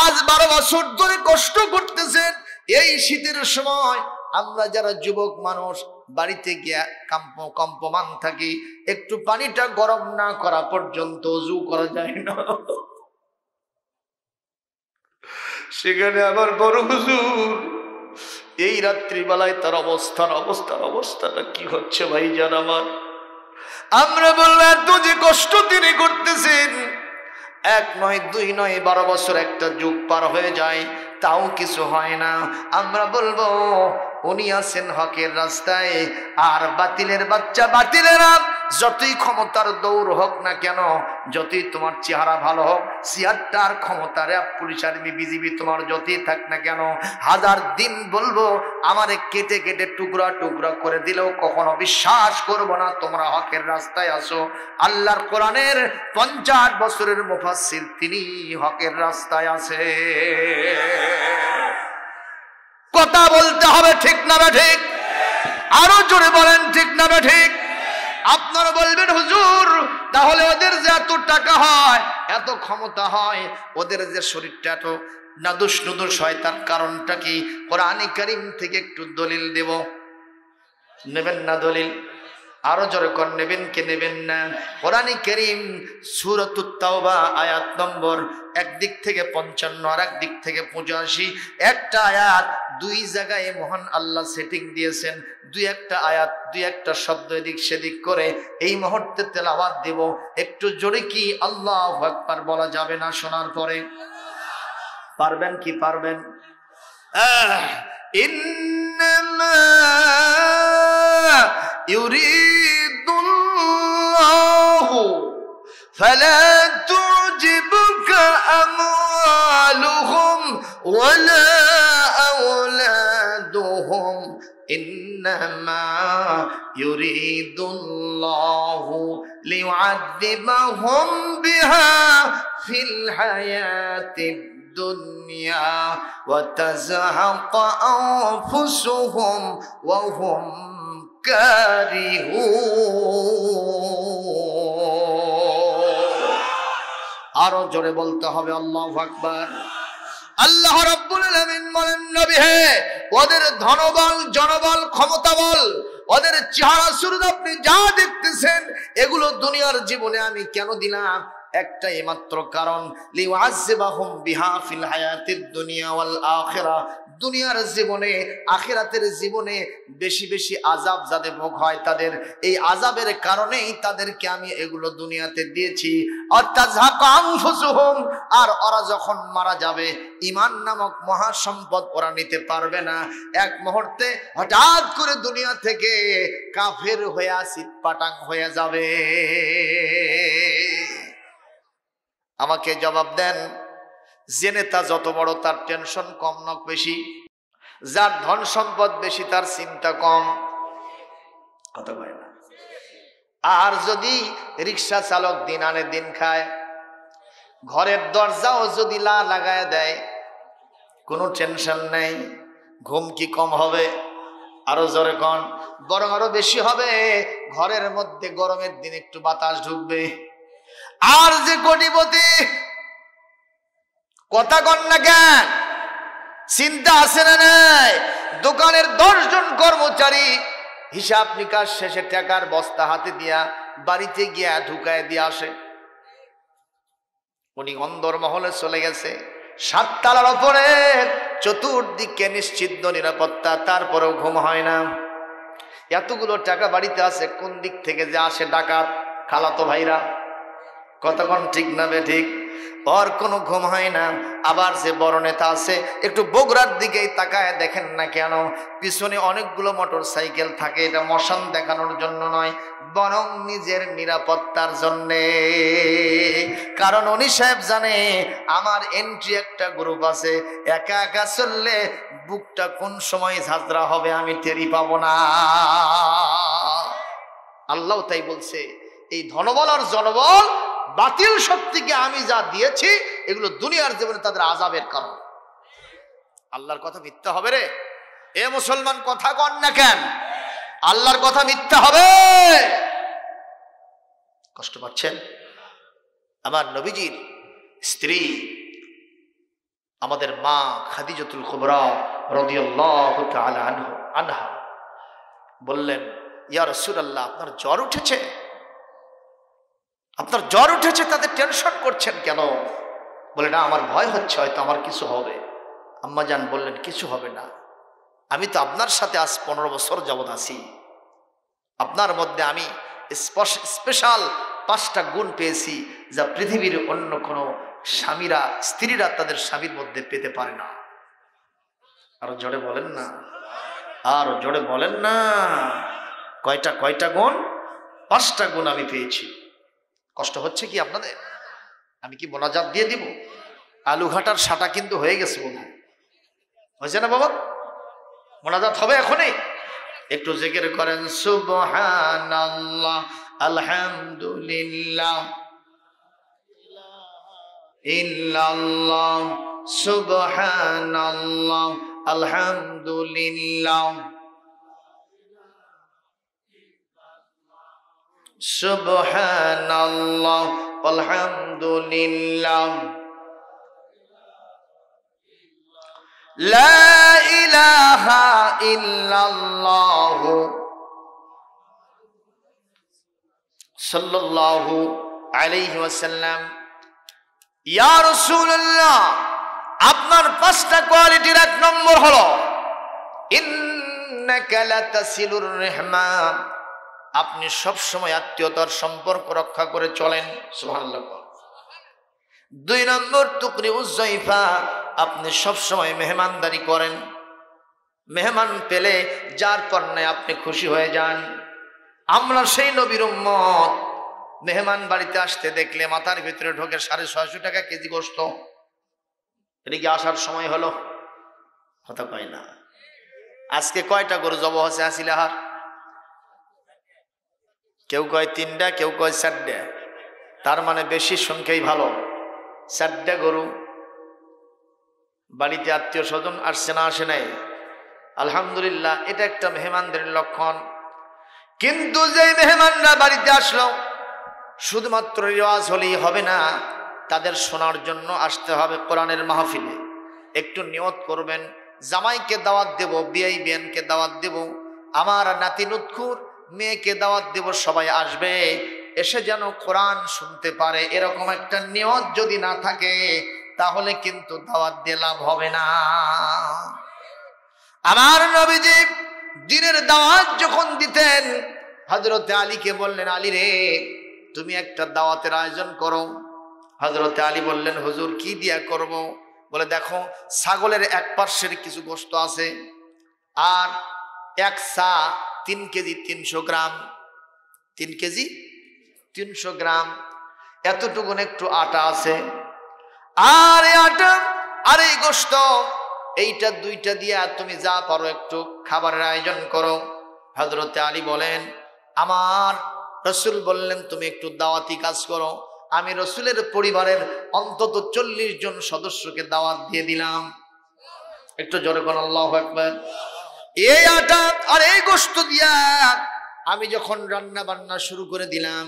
আজ 12 বছর ধরে কষ্ট করতেছেন। এই শীতের সময় আমরা যারা যুবক মানুষ বাড়িতে গিয়া কম্পমান থাকি, একটু পানিটা গরম না করা পর্যন্ত ওযু করা যায় না। সেখানে আমার বড় হুজুর এই রাত্রিবেলায় তার অবস্থাটা কি হচ্ছে ভাইজান আমার? আমরা বললাম এত যে কষ্ট তিনি করতেছেন, 1 নয় 2 নয় 12 বছর একটা যুগ পার হয়ে যায়, তাও কিছু হয় না। আমরা বলবো উনি আছেন হকের রাস্তায়, আর বাতিলের বাচ্চা, বাতিলেরা যতই ক্ষমতার দৌড় হোক না কেন, যতই তোমার চেহারা ভালো হোক, সিয়ারটার ক্ষমতার পুলিশ আর্মি বিজিবি তোমার যতই থাক না কেন, 1000 দিন বলবো আমারে কেটে কেটে টুকরা টুকরা করে দিলেও কখনো বিশ্বাস করবো না তোমরা হকের রাস্তায় আসো। আল্লাহর কোরআনের 50 বছরের মুফাসসির তিনি হকের রাস্তায় আছে। কথা বলতে হবে ঠিক না ঠিক? আরো জোরে বলেন ঠিক না ঠিক? আপনারা বলবেন হুজুর তাহলে ওদের যে এত টাকা হয়, এত ক্ষমতা হয়, ওদের যে শরীরটা এত নাদুস নুদুস হয়, তার কারণটা কি? কোরআনে কারীম থেকে একটু দলিল দেব, নেবেন না দলিল? আরো জোরে কোন নেবেন কে নেবেন না? কোরআনে কারীম সূরাতুত তাওবা আয়াত নম্বর একদিক থেকে 55 আর একদিক থেকে 85, একটা আয়াত 2 জায়গায় মহান আল্লাহ সেটিং দিয়েছেন। 2-1টা আয়াত 2-1টা শব্দ এদিক সেদিক করে এই মুহূর্তে তেলাওয়াত দেব। একটু জোরে কি আল্লাহু আকবার বলা যাবে না শোনার পরে? পারবেন কি পারবেন? ইন্নামা ইউরিদুল্লাহু ফালা তুজিবুকা আমওয়ালুহুম ওয়ালা আওলাদুহুম ইন্নামা ইউরিদুল্লাহু লিউআযিবাহুম বিহা ফিল হায়াতিদ দুনিয়া ওয়া তাযহাকা আনফুসুহুম ওয়া হুম কারিহুন। আরো জোরে বলতে হবে আল্লাহু আকবার। আল্লাহ রাব্বুল আলামিন বলেন, নবী হে, ওদের ধনবল, জনবল, ক্ষমতা বল, ওদের চেহারা সুরত আপনি যা দেখতেছেন, এগুলো দুনিয়ার জীবনে আমি কেন দিলাম? একটাই মাত্র কারণ, লিউআযিবাহুম বিহা ফিল হায়াতিদ দুনিয়া ওয়াল আখিরাহ। দুনিয়ার জীবনে, আখিরাতের জীবনে বেশি বেশি আযাব যাদের ভোগ হয়, তাদের এই আযাবের কারণেই তাদেরকে আমি এগুলো দুনিয়াতে দিয়েছি। অর্থাৎ আনফুসুহুম, আর ওরা যখন মারা যাবে, ঈমান নামক মহাসম্পদ ওরা নিতে পারবে না। এক মুহূর্তে হঠাৎ করে দুনিয়া থেকে কাফের হয়ে চিৎপাটাং হয়ে যাবে। আমাকে জবাব দেন, যে নেতা যত বড় তার টেনশন কম না বেশি? যার ধন সম্পদ বেশি তার চিন্তা কম? কথা কয় না? আর যদি রিক্সা চালক দিন আনে দিন খায়, ঘরের দরজাও যদি লাগায় দেয়, কোনো টেনশন নেই, ঘুম কি কম হবে? আরো জোরে কন। বরং আরো বেশি হবে। ঘরের মধ্যে গরমের দিন একটু বাতাস ঢুকবে। আর যে কোটিপতি, কথা কন না কেন? চিন্তা আছে না নাই? দোকানের 10 জন কর্মচারী হিসাব নিকাশ শেষে টাকার বস্তা হাতে দিয়া বাড়িতে গিয়া ঢুকায় দিয়ে আসে। উনি অন্দরমহলে চলে গেছে, 7 তলার উপরে, চতুর্দিকে নিশ্চিদ্র নিরাপত্তা, তারপরেও ঘুম হয় না। এতগুলো টাকা বাড়িতে আছে, কোন দিক থেকে যে আসে ডাকাত? খালাতো ভাইরা। কতক্ষণ ঠিক না বে ঠিক? ওর কোনো ঘুম হয় না। আবার যে বড় নেতা আছে একটু বগুড়ার দিকেই তাকায় দেখেন না কেন, পিছনে অনেকগুলো মোটর সাইকেল থাকে। এটা মশান দেখানোর জন্য নয়, বরং নিজের নিরাপত্তার জন্যে। কারণ উনি সাহেব জানে আমার এন্ট্রি একটা গ্রুপ আছে, একা একা চললে বুকটা কোন সময় ঝাঁঝরা হবে আমি টেরি পাবো না। আল্লাহ তাই বলছে, এই ধনবল আর জনবল বাতিল শক্তিকে আমি যা দিয়েছি এগুলো দুনিয়ার জীবনে তাদের আযাবের কারণ। আল্লাহর কথা মিথ্যা হবে রে? এ মুসলমান কথা কন না কেন? আল্লাহর কথা মিথ্যা হবে? কষ্ট পাচ্ছেন? আমার নবীজির স্ত্রী আমাদের মা খাদিজাতুল কুবরা রাদিয়াল্লাহু তাআলা আনহা বললেন, ইয়া রাসূলুল্লাহ, আপনার জ্বর উঠেছে? আপনার জ্বর উঠেছে, তাদের টেনশন করছেন কেন? বলে, না, আমার ভয় হচ্ছে, হয়তো আমার কিছু হবে। আম্মা জান বললেন, কিছু হবে না, আমি তো আপনার সাথে আজ 15 বছর যাবত আছি। আপনার মধ্যে আমি স্পেশাল 5টা গুণ পেয়েছি যা পৃথিবীর অন্য কোনো স্ত্রীরা তাদের স্বামীর মধ্যে পেতে পারে না। আরো জোরে বলেন না, আরো জোরে বলেন না। কয়টা গুণ? 5টা গুণ আমি পেয়েছি। কষ্ট হচ্ছে কি আপনাদের? আমি কি মোনাজাত দিয়ে দিব? আলু ঘাটার সাটা কিন্তু হয়ে গেছে, বোধ হয় হয়েছে না বাবা? মোনাজাত হবে এখনই। একটু জিকির করেন, সুবহানাল্লাহ, আলহামদুলিল্লাহ, ইল্লাল্লাহ, সুবহানাল্লাহ, আলহামদুলিল্লাহ, সুবহানাল্লাহ, আলহামদুলিল্লাহ, লা ইলাহা ইল্লাল্লাহ, সাল্লাল্লাহু আলাইহি ওয়াসাল্লাম। ইয়া রাসূলুল্লাহ, আপনার 5টা কোয়ালিটির 1 নম্বর হলো ইন্নাকা লাতাসিলুর রাহমা, আপনি সব সময় আত্মীয়তার সম্পর্ক রক্ষা করে চলেন। সুবহানাল্লাহ। 2 নম্বর তুকরিউজ যায়ফা, আপনি সব সময় মেহমানদারি করেন। মেহমান পেলে যার পর নাই আপনি খুশি হয়ে যান। আমরা সেই নবীর উম্মত, মেহমান বাড়িতে আসতে দেখলে মাথার ভিতরে ঢোকে 650 টাকা কেজি গোশত। এটা কি আসার সময় হলো? কথা কয় না। আজকে কয়টা গরু জবাই হচ্ছে আসিলাহার? কেউ কয় 3টা, কেউ কয় 4টা। তার মানে বেশি সংখ্যাই ভালো। 4টা গরু। বাড়িতে আত্মীয় স্বজন আসছে না আসে নাই? আলহামদুলিল্লাহ, এটা একটা মেহমানদের লক্ষণ। কিন্তু যে মেহমানরা বাড়িতে আসলো, শুধুমাত্র রিওয়াজ হলেই হবে না, তাদের শোনার জন্য আসতে হবে কোরআনের মাহফিলে। একটু নিয়ত করবেন, জামাইকে দাওয়াত দেব, বিয়াই বিয়ানকে দাওয়াত দেব, আমার নাতি নুৎখুর মেয়েকে দাওয়াত দেব, সবাই আসবে, এসে যেন কোরআন শুনতে পারে। এরকম একটা নিয়ত যদি না থাকে তাহলে কিন্তু দাওয়াত দিয়ে লাভ হবে না। আমার নবীজি দিনের দাওয়াত যখন দিতেন, হযরতে আলীকে বললেন, আলী রে, তুমি একটা দাওয়াতের আয়োজন করো। হযরতে আলী বললেন, হুজুর কি দিয়া করব? বলে, দেখো, ছাগলের 1 পার্শ্বের কিছু গোশত আছে, আর 1 সা 3 কেজি 300 গ্রাম, 3 কেজি 300 গ্রাম, এতটুকুন একটু আটা আছে, আর এই আটা আর এই গোশত, এইটা 2টা দিয়া তুমি যা পারো একটু খাবারের আয়োজন করো। হযরতে আলী বলেন, আমার রাসূল বললেন তুমি একটু দাওয়াতি কাজ করো। আমি রাসূলের পরিবারের অন্তত 40 জন সদস্যকে দাওয়াত দিয়ে দিলাম। একটু জোরে বলুন আল্লাহু আকবার। এই আটা আর এই গোশত দিয়া আমি যখন রান্না বান্না শুরু করে দিলাম,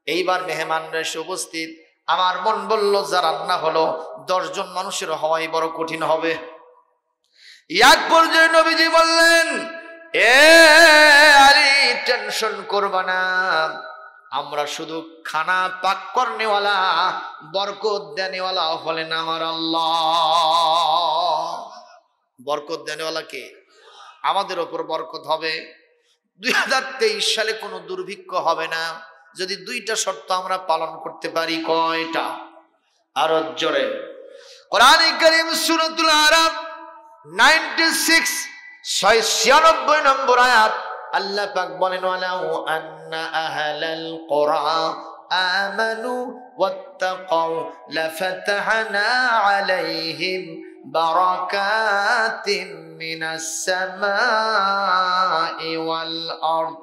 এইবার মেহমানরা এসে উপস্থিত। আমার মন বলল, যা রান্না হলো 10 জন মানুষের হওয়াই বড় কঠিন হবে। এক পর্যায়ে নবীজি বললেন, এ আলী, টেনশন করবা না, আমরা শুধু খানা পাক করনেওয়ালা, বরকত দেনেওয়ালা হলেন আমার আল্লাহ। বরকত দেনেওয়ালা কে? আমাদের ওপর বরকত হবে। 2023 সালে কোনো দুর্ভিক্ষ হবে না যদি 2টা শর্ত আমরা পালন করতে পারি। কয়টা? আর জোরে কোরআন কারীম সূরাতুল আরাফ 96 নম্বর আয়াত আল্লাহ পাক বলেন ওয়ালাউ আন্না আহলাল কুরা আমানু ওয়াত্তাকাউ লাফাতাহনা আলাইহিম বারাকাতিন মিনাস সামাই ওয়াল আরদ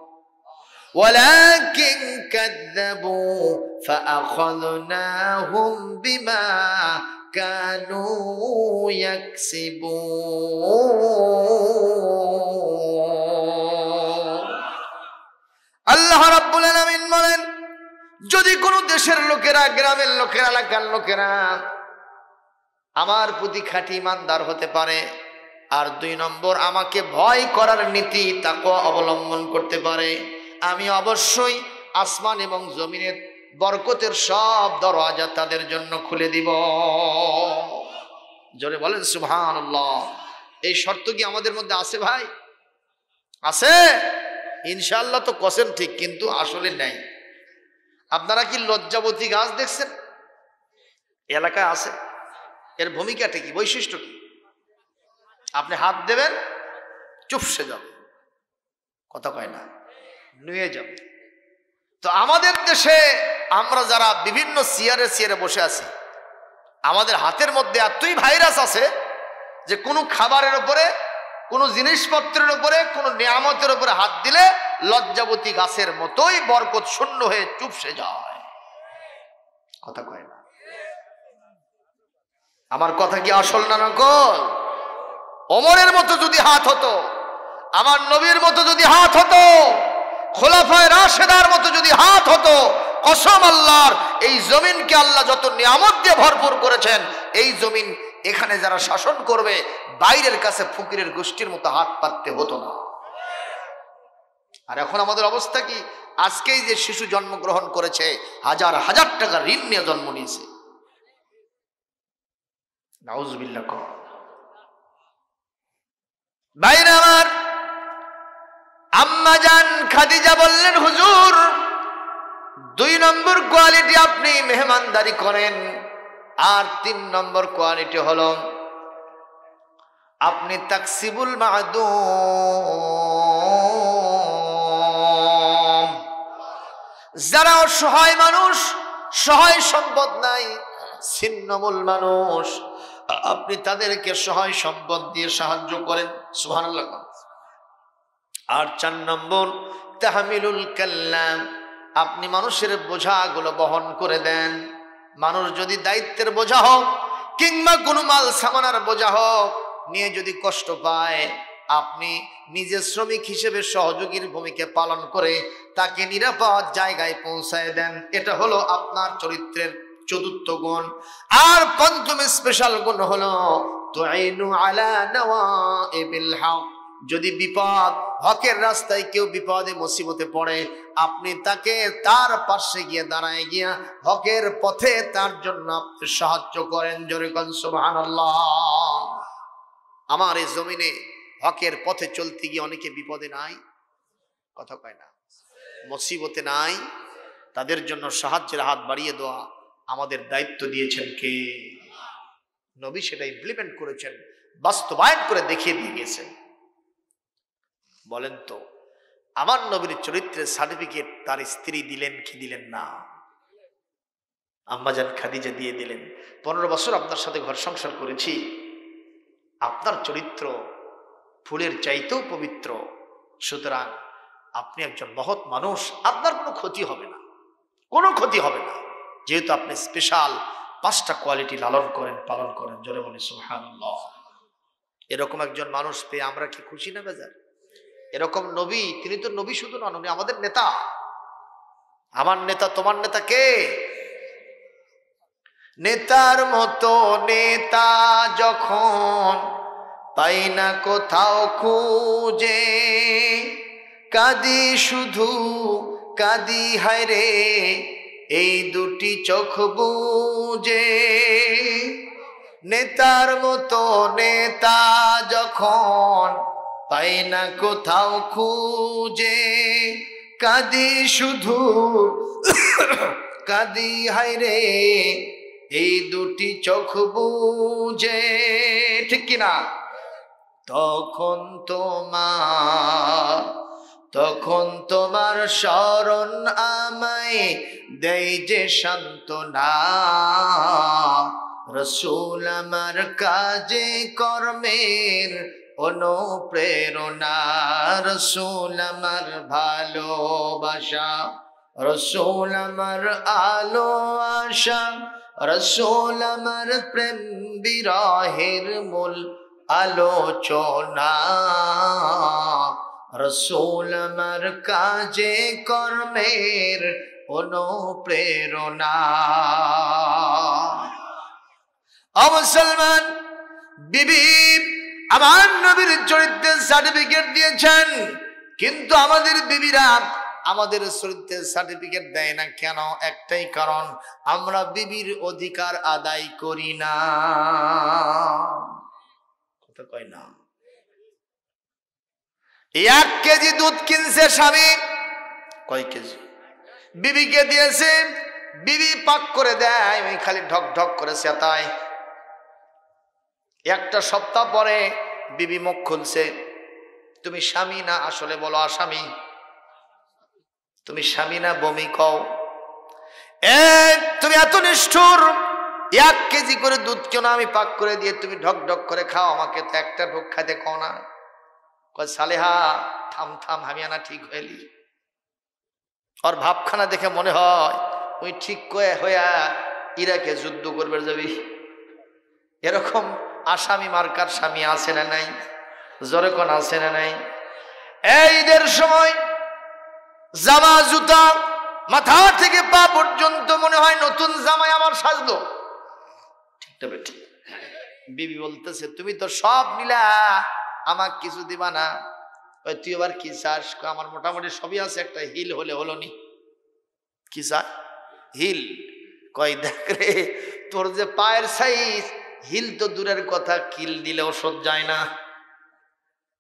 ولكن كذبوا فأخذناهم بما كانوا يكسبون আল্লাহ রাব্বুল আলামিন বলেন যদি কোনো দেশের লোকেরা গ্রামের লোকেরা এলাকার লোকেরা আমার প্রতি খাঁটি ইমানদার হতে পারে আর 2 নম্বর আমাকে ভয় করার নীতি তাকওয়া অবলম্বন করতে পারে আমি অবশ্যই আসমান এবং জমিনের বরকতের সব দরওয়াজা তাদের জন্য খুলে দিব জোরে বলেন সুবহানাল্লাহ এই শর্ত কি আমাদের মধ্যে আছে ভাই আছে ইনশাআল্লাহ তো কসেন ঠিক কিন্তু আসলে নাই আপনারা কি লজ্জাবতী গাছ দেখছেন এলাকায় আছে এর ভূমিকাটা কি বৈশিষ্ট্য কি আপনি হাত দেবেন চুপসে যাবে কথা কয় না নুয়ে যাবে তো আমাদের দেশে আমরা যারা বিভিন্ন চেয়ারে বসে আছি আমাদের হাতের মধ্যে এতই ভাইরাস আছে যে কোনো খাবারের উপরে কোনো জিনিসপত্রের উপরে কোনো নিয়ামতের উপরে হাত দিলে লজ্জাবতী গাছের মতোই বরকত শূন্য হয়ে চুপসে যায় কথা কয় না আমার কথা কি আসল না নকল ওমরের মতো যদি হাত হতো আমার নবীর মতো যদি হাত হতো খোলাফায়ে রাশেদার মতো যদি হাত হতো কসম আল্লাহর এই জমিনকে আল্লাহ যত নিয়ামত দিয়ে ভরপুর করেছেন এই জমিন এখানে যারা শাসন করবে বাইরের কাছে ফকিরের গোষ্ঠীর মতো হাত পাততে হতো না আর এখন আমাদের অবস্থা কি আজকেই যে শিশু জন্মগ্রহণ করেছে হাজার হাজার টাকা ঋণ নিয়ে জন্ম নিয়েছে নাউজুবিল্লাহ বাইরে আমার আম্মা জান খাদিজা বললেন হুজুর 2 নম্বর কোয়ালিটি আপনি মেহমানদারি করেন আর 3 নম্বর কোয়ালিটি হলো আপনি তাকসিবুল মাদুম যারা অসহায় মানুষ সহায় সম্পদ নাই ছিন্নমূল মানুষ আপনি তাদেরকে সহায় সম্পদ দিয়ে সাহায্য করেন সুবহানাল্লাহ আর 4 নম্বর তাহমিলুল কাল্লাম আপনি মানুষের বোঝাগুলো বহন করে দেন মানুষ যদি দায়িত্বের বোঝা হোক কিংবা কোনো মাল সামানার বোঝা হোক নিয়ে যদি কষ্ট পায় আপনি নিজে শ্রমিক হিসেবে সহযোগীর ভূমিকা পালন করে তাকে নিরাপদ জায়গায় পৌঁছায় দেন এটা হলো আপনার চরিত্রের 4th গুণ আর 5ম স্পেশাল গুণ হলো তুইনু আলা নওয়াইবিল হক যদি বিপদ হকের রাস্তায় কেউ বিপদে মুসিবতে পড়ে আপনি তাকে তার পাশে গিয়ে দাঁড়ায় গিয়া হকের পথে তার জন্য আপনি সাহায্য করেন জোরে কোন সুবহানাল্লাহ আমার এই জমিনে হকের পথে চলতে গিয়ে অনেকে বিপদে নাই কথা কয় না মুসিবতে নাই তাদের জন্য সাহায্যের হাত বাড়িয়ে দেওয়া আমাদের দায়িত্ব দিয়েছেন কে নবী সেটা ইমপ্লিমেন্ট করেছেন বাস্তবায়ন করে দেখিয়ে দিয়ে গেছেন বলেন তো আমার নবীর চরিত্রের সার্টিফিকেট তার স্ত্রী দিলেন কি দিলেন না আম্মা জান খাদিজা দিয়ে দিলেন 15 বছর আপনার সাথে ঘর সংসার করেছি আপনার চরিত্র ফুলের চাইতেও পবিত্র সুতরাং আপনি একজন মহৎ মানুষ আপনার কোনো ক্ষতি হবে না যেহেতু আপনি স্পেশাল 5টা কোয়ালিটি লালন করেন পালন করেন জোরে বলি সুবহানাল্লাহ এরকম একজন মানুষ পেয়ে আমরা কি খুশি না বেজার এরকম নবী তিনি তো নবী শুধু নন উনি আমাদের নেতা আমার নেতা তোমার নেতা কে নেতার মতো নেতা যখন পাই না কোথাও খুঁজে কাঁদি শুধু কাঁদি হায় রে এই 2টি চোখ বুজে নেতার মতো নেতা যখন পাই না কোথাও খুঁজে কাঁদি শুধু কাঁদি হায় রে এই দুটি চোখ বুজে, ঠিক কিনা? তখন তোমার শরণ আমায় দেয় যে সান্ত্বনা। রসূল আমার কাজে কর্মের অনুপ্রেরণা, রসূল আমার ভালোবাসা, রসূল আমার আলো আশা, রসূল আমার প্রেম বিরহের মূল আলোচনা। রসূল আমার কাজে কর্মের অনুপ্রেরণা। ও মুসলমান, বিবি আমার নবীর চরিত্রের সার্টিফিকেট দিয়েছেন, কিন্তু আমাদের বিবিরা আমাদের চরিত্রের সার্টিফিকেট দেয় না কেন? একটাই কারণ, আমরা বিবির অধিকার আদায় করি না। কথা কয় না। 1 কেজি দুধ কিনছে স্বামী, কয় কেজি বিবিকে দিয়েছে, বিবি পাক করে দেয়, ওই খালি ঢক ঢক করে চেতায়। একটা সপ্তাহ পরে বিবি মুখ খুলছে, তুমি স্বামী না আসলে বলো আসামি? তুমি স্বামী না বমি কও? তুমি এত নিষ্ঠুর, 1 কেজি করে দুধ কেন আমি পাক করে দিয়ে তুমি ঢক ঢক করে খাও, আমাকে তো একটা ঢোক খাইতে কও না? কয় সালেহা থাম থাম, হামিয়ানা ঠিক হইলি। ওর ভাবখানা দেখে মনে হয় ওই ঠিক হইয়া ইরাকে যুদ্ধ করবে যাবি। এরকম আসামি মার্কার স্বামী আছে না নাই? জোরে কোন আছে না নাই? এই ঈদের সময় জামা জুতা মাথা থেকে পা পর্যন্ত মনে হয় নতুন জামাই আমার সাজলো, ঠিক তবে ঠিক। বিবি বলতেছে তুমি তো সব নিলা, আমাকে কিছু দিবা না? ওই তুই আবার কি চাস? আমার মোটামুটি সবই আছে, একটা হিল হলে হলো নি। কি চাস? হিল। কয় দেখ রে, তোর যে পায়ের সাইজ, হিল তো দূরের কথা, কিল দিলেও সহ্য যায় না।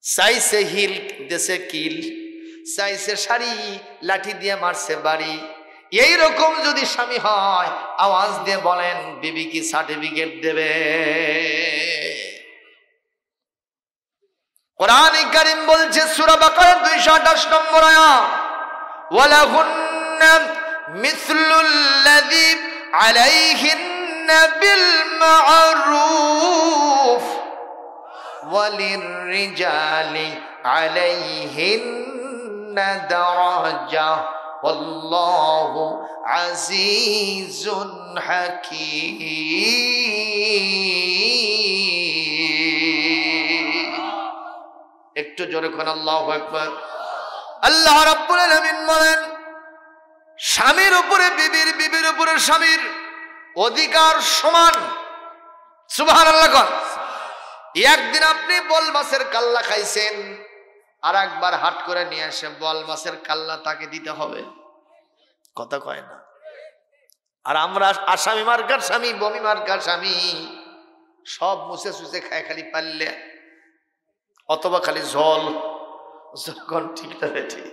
চাইছে হিল, দেশে কিল, চাইছে শাড়ি, লাঠি দিয়ে মারছে বাড়ি। এইরকম যদি স্বামী হয়, আওয়াজ দিয়ে বলেন বিবি কি সার্টিফিকেট দেবে? কোরআন কারীম বলছে সূরা বাকারা 228 নম্বর আয়াত, ওয়ালাহুন্না মিসলুল্লাযী আলাইহিন্না বিল মা'রুফ ওয়ালিররিজালি আলাইহিন্না দারাজা ওয়াল্লাহু আজিজুন হাকীম। একটু জোরে কোন আল্লাহু আকবার। আল্লাহ রাব্বুল আলামিন বলেন স্বামীর উপরে বিবির, বিবির উপরে স্বামীর অধিকার সমান। সুবহানাল্লাহ কোন। একদিন আপনি বল মাছের কাল্লা খাইছেন, আর একবার হাট করে নিয়ে এসে বল মাছের কাল্লা তাকে দিতে হবে। কথা কয় না। আর আমরা আসামি মার্কার স্বামী, বমি মার্কার স্বামী, সব মুছে সুছে খায় খালি পারলে, অথবা খালি জল। যখন ঠিক না ঠিক।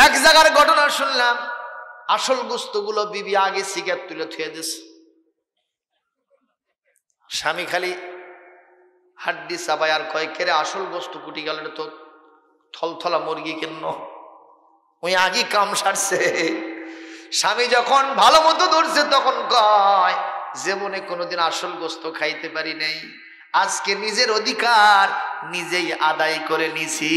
এক জায়গার ঘটনা শুনলাম, আসল গোস্তগুলো বিবি আগে সিগারেট তুলে থুয়ে দিছে, স্বামী খালি হাড্ডি চাবাই আর কয় কেরে আসল গোস্ত কুটি গেল তো থলথলা মুরগি কেন, ওই আগে কাম সারছে। স্বামী যখন ভালো মতো ধরছে তখন কয় জীবনে কোনোদিন আসল গোস্ত খাইতে পারি নাই, আজকে নিজের অধিকার নিজেই আদায় করে নিছি।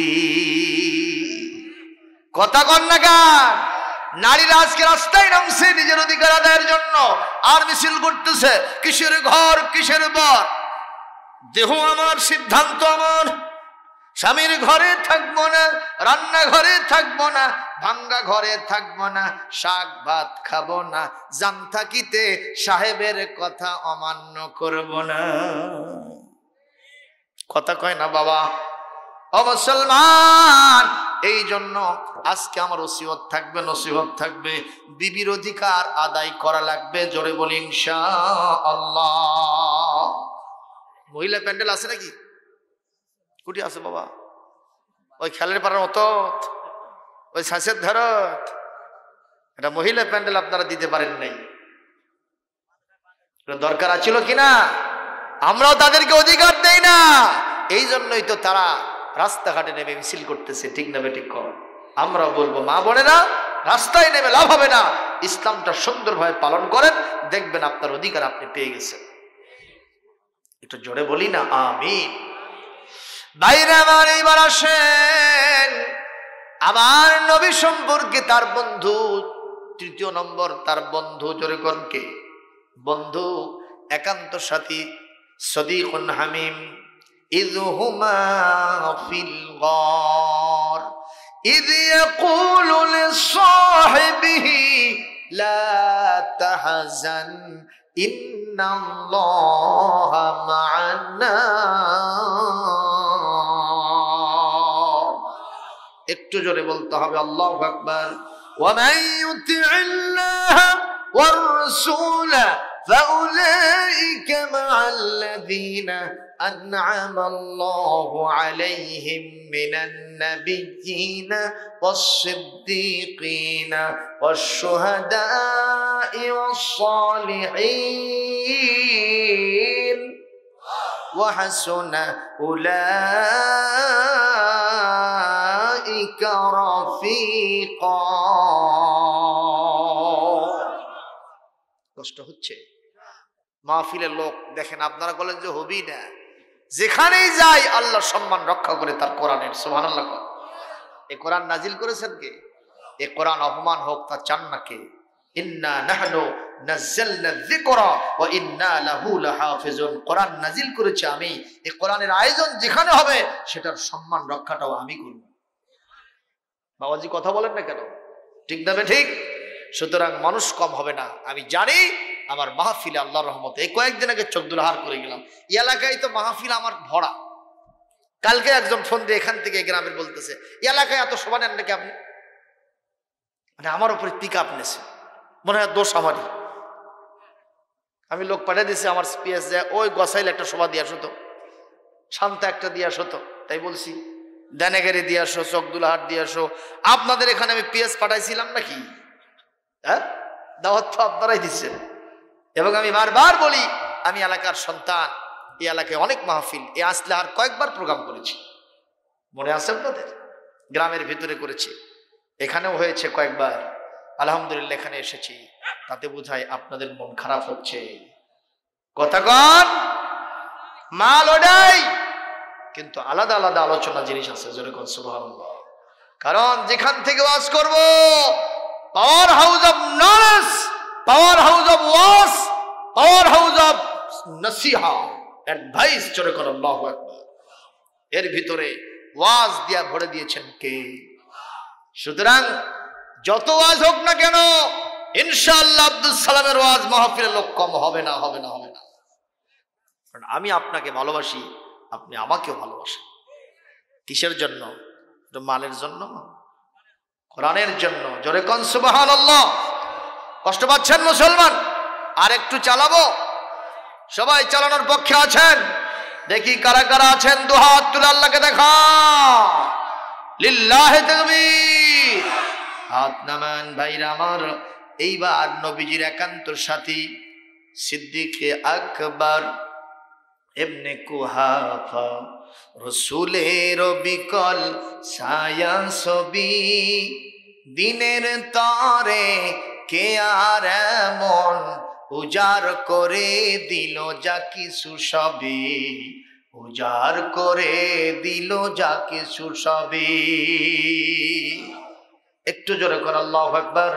কথা কন না গান। নারীরা আজকে রাস্তায় নামছে নিজের অধিকার আদায়ের জন্য, আর মিছিল করতেছে কিসের ঘর কিসের বর। দেহ আমার, সিদ্ধান্ত আমার, স্বামীর ঘরে থাকবো না, রান্নাঘরে থাকবো না, ভাঙ্গা ঘরে থাকবো না, শাক ভাত খাবো না, জান থাকিতে সাহেবের কথা অমান্য করব না। কথা কয় না বাবা। ও মুসলমান, এই জন্য আজকে আমার ওসিয়ত থাকবে, নসিহত থাকবে, বিবির অধিকার আদায় করা লাগবে। জোরে বলি ইনশাআল্লাহ। মহিলা প্যান্ডেল আছে নাকি? কুটি আছে বাবা? ওই খেলের পাড়ার মতো, ওই শাঁসের ধারত, এটা মহিলা প্যান্ডেল আপনারা দিতে পারেন নাই। দরকার আছিল কিনা? আমরাও তাদেরকে অধিকার দেই না, এই জন্যই তো তারা রাস্তাঘাটে নেমে মিছিল করতেছে, ঠিক না ঠিক কর। আমরা বলবো মা বোনেরা, রাস্তায় নেমে লাভ হবে না, ইসলামটা সুন্দরভাবে পালন করেন, দেখবেন আপনার অধিকার আপনি পেয়ে গেছেন। একটু জোরে বলি না আমিন। বাইরে আমার এইবার আসেন আমার নবী সম্পর্কে তার বন্ধু, তৃতীয় নম্বর তার বন্ধু, জোরে কোন কে? বন্ধু, একান্ত সাথী, সদীকুন হামিম। ইয হুমা ফিল গার ইয ইয়াকুলু লিসাহিবিহি লা তাহজান ইন্নাল্লাহা মা'ানা। একটু জোরে বলতে হবে আল্লাহু আকবার। ওয়া মান ইউতি'িল্লাহ ওয়ার রাসূল ফাউলাইকা মা'আল্লাযীনা আন'আমা আল্লাহু আলাইহিম মিনান নাবিয়্যিনা ওয়াস-সিদ্দীকিনা ওয়াশ-শুহাদা'i ওয়াস-সালিহিন ওয়া হাসুনা উলাইকা রাফীকা। কষ্ট হচ্ছে মাহফিলের লোক দেখেন, আপনারা বলেন যে হবি না, যেখানেই যাই আল্লাহ সম্মান রক্ষা করে তার কোরআনের। সুবহানাল্লাহ। এই কোরআন নাজিল করেছেন কে? এই কোরআন অপমান হোক তা চান না কে? ইন্না নাহনু নাযালনা যিকরা ওয়া ইন্না লাহু লাহাফিজুন। কোরআন নাজিল করেছে আমি, এই কোরআনের আয়োজন যেখানে হবে সেটার সম্মান রক্ষাটাও আমি করব। বাবাজি কথা বলেন না কেন? ঠিক না ঠিক? সুতরাং মানুষ কম হবে না, আমি জানি। আমার মাহফিলে আল্লাহর রহমতে এই কয়েকদিন আগে চোখদুলহার করে গেলাম, এই এলাকায় তো মাহফিল আমার ভরা। কালকে একজন ফোন দিয়ে এখান থেকে গ্রামের বলতেছে, এই এলাকায় এত শোভা নেন নাকি আপনি? মানে আমার উপরে পিক আপ নেছে, মনে হয় দোষ আমারই। আমি লোক পাঠিয়ে দিয়েছি আমার পিএস, ওই গসাইল একটা শোভা দিয়ে আসো তো, শান্তা একটা দিয়ে আসো তো। তাই বলছি দেনেগারি দিয়ে আসো, চোখদুলহাট দিয়ে আসো। আপনাদের এখানে আমি পিএস পাঠাইছিলাম নাকি? হ্যাঁ, দাওয়াত তো আপনারাই দিচ্ছেন। এবং আমি বারবার বলি, আমি এলাকার সন্তান, এই এলাকায় অনেক মাহফিল, এ আসলে আর কয়েকবার প্রোগ্রাম করেছি, মনে আছে আপনাদের? গ্রামের ভিতরে করেছি, এখানেও হয়েছে কয়েকবার। আলহামদুলিল্লাহ এখানে এসেছি, তাতে বোঝায় আপনাদের মন খারাপ হচ্ছে। কথা কন, মাল ওটাই, কিন্তু আলাদা আলাদা আলোচনা জিনিস আছে। জোরে কোন সুবহানাল্লাহ। কারণ যেখান থেকে ওয়াজ করব, power house of knowledge, power house of ওয়াজ, পাওয়ার হাউস অফ নসিহা, অ্যাডভাইস। জোরে কোন আল্লাহু আকবার। এর ভিতরে ওয়াজ দিয়া ভরে দিয়েছেন কে? সুতরাং যত ওয়াজ হোক না কেন, ইনশাআল্লাহ আব্দুল সালামের ওয়াজ মাহফিলের লোক কম হবে না, হবে না, হবে না। কারণ আমি আপনাকে ভালোবাসি, আপনি আমাকেও ভালোবাসেন। কিসের জন্য? মালের জন্য, কোরআনের জন্য। জোরে কোন সুবহানাল্লাহ। কষ্ট পাচ্ছেন মুসলমান? আর একটু চালাবো? সবাই চালানোর পক্ষে আছেন? দেখি কারা কারা আছেন, দু হাত তুলে আল্লাহকে দেখা। লিল্লাহি তাকবীর। হাত নামান ভাইরা আমার। এইবার নবীজির একান্ত সাথী সিদ্দিকে আকবর ইবনে কুহাফা, রাসূলের বিকল ছায়া ছবি, দিনের তরে কে আর এমন উজাড় করে দিল যা কিছু সবই, উজাড় করে দিল যা কিছু সবই। একটু জোরে করে আল্লাহু আকবার।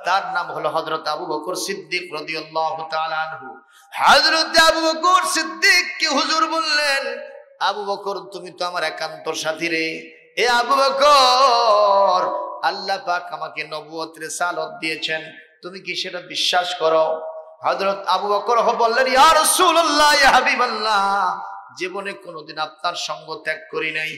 তার নাম হলো হযরত আবু বকর সিদ্দিক রাদিয়াল্লাহু তাআলা আনহু। হযরত আবু বকর সিদ্দিক কে হুজুর বললেন, আবু বকর তুমি তো আমার একান্ত সাথী রে। এ আবু বকর, আল্লাহ পাক আমাকে নবুয়ত রিসালাত দিয়েছেন, তুমি কি সেটা বিশ্বাস করো? হযরত আবু বকর বললেন, ইয়া রাসূলুল্লাহ, ইয়া হাবিবাল্লাহ, জীবনে কোনোদিন আপনার সঙ্গ ত্যাগ করি নাই।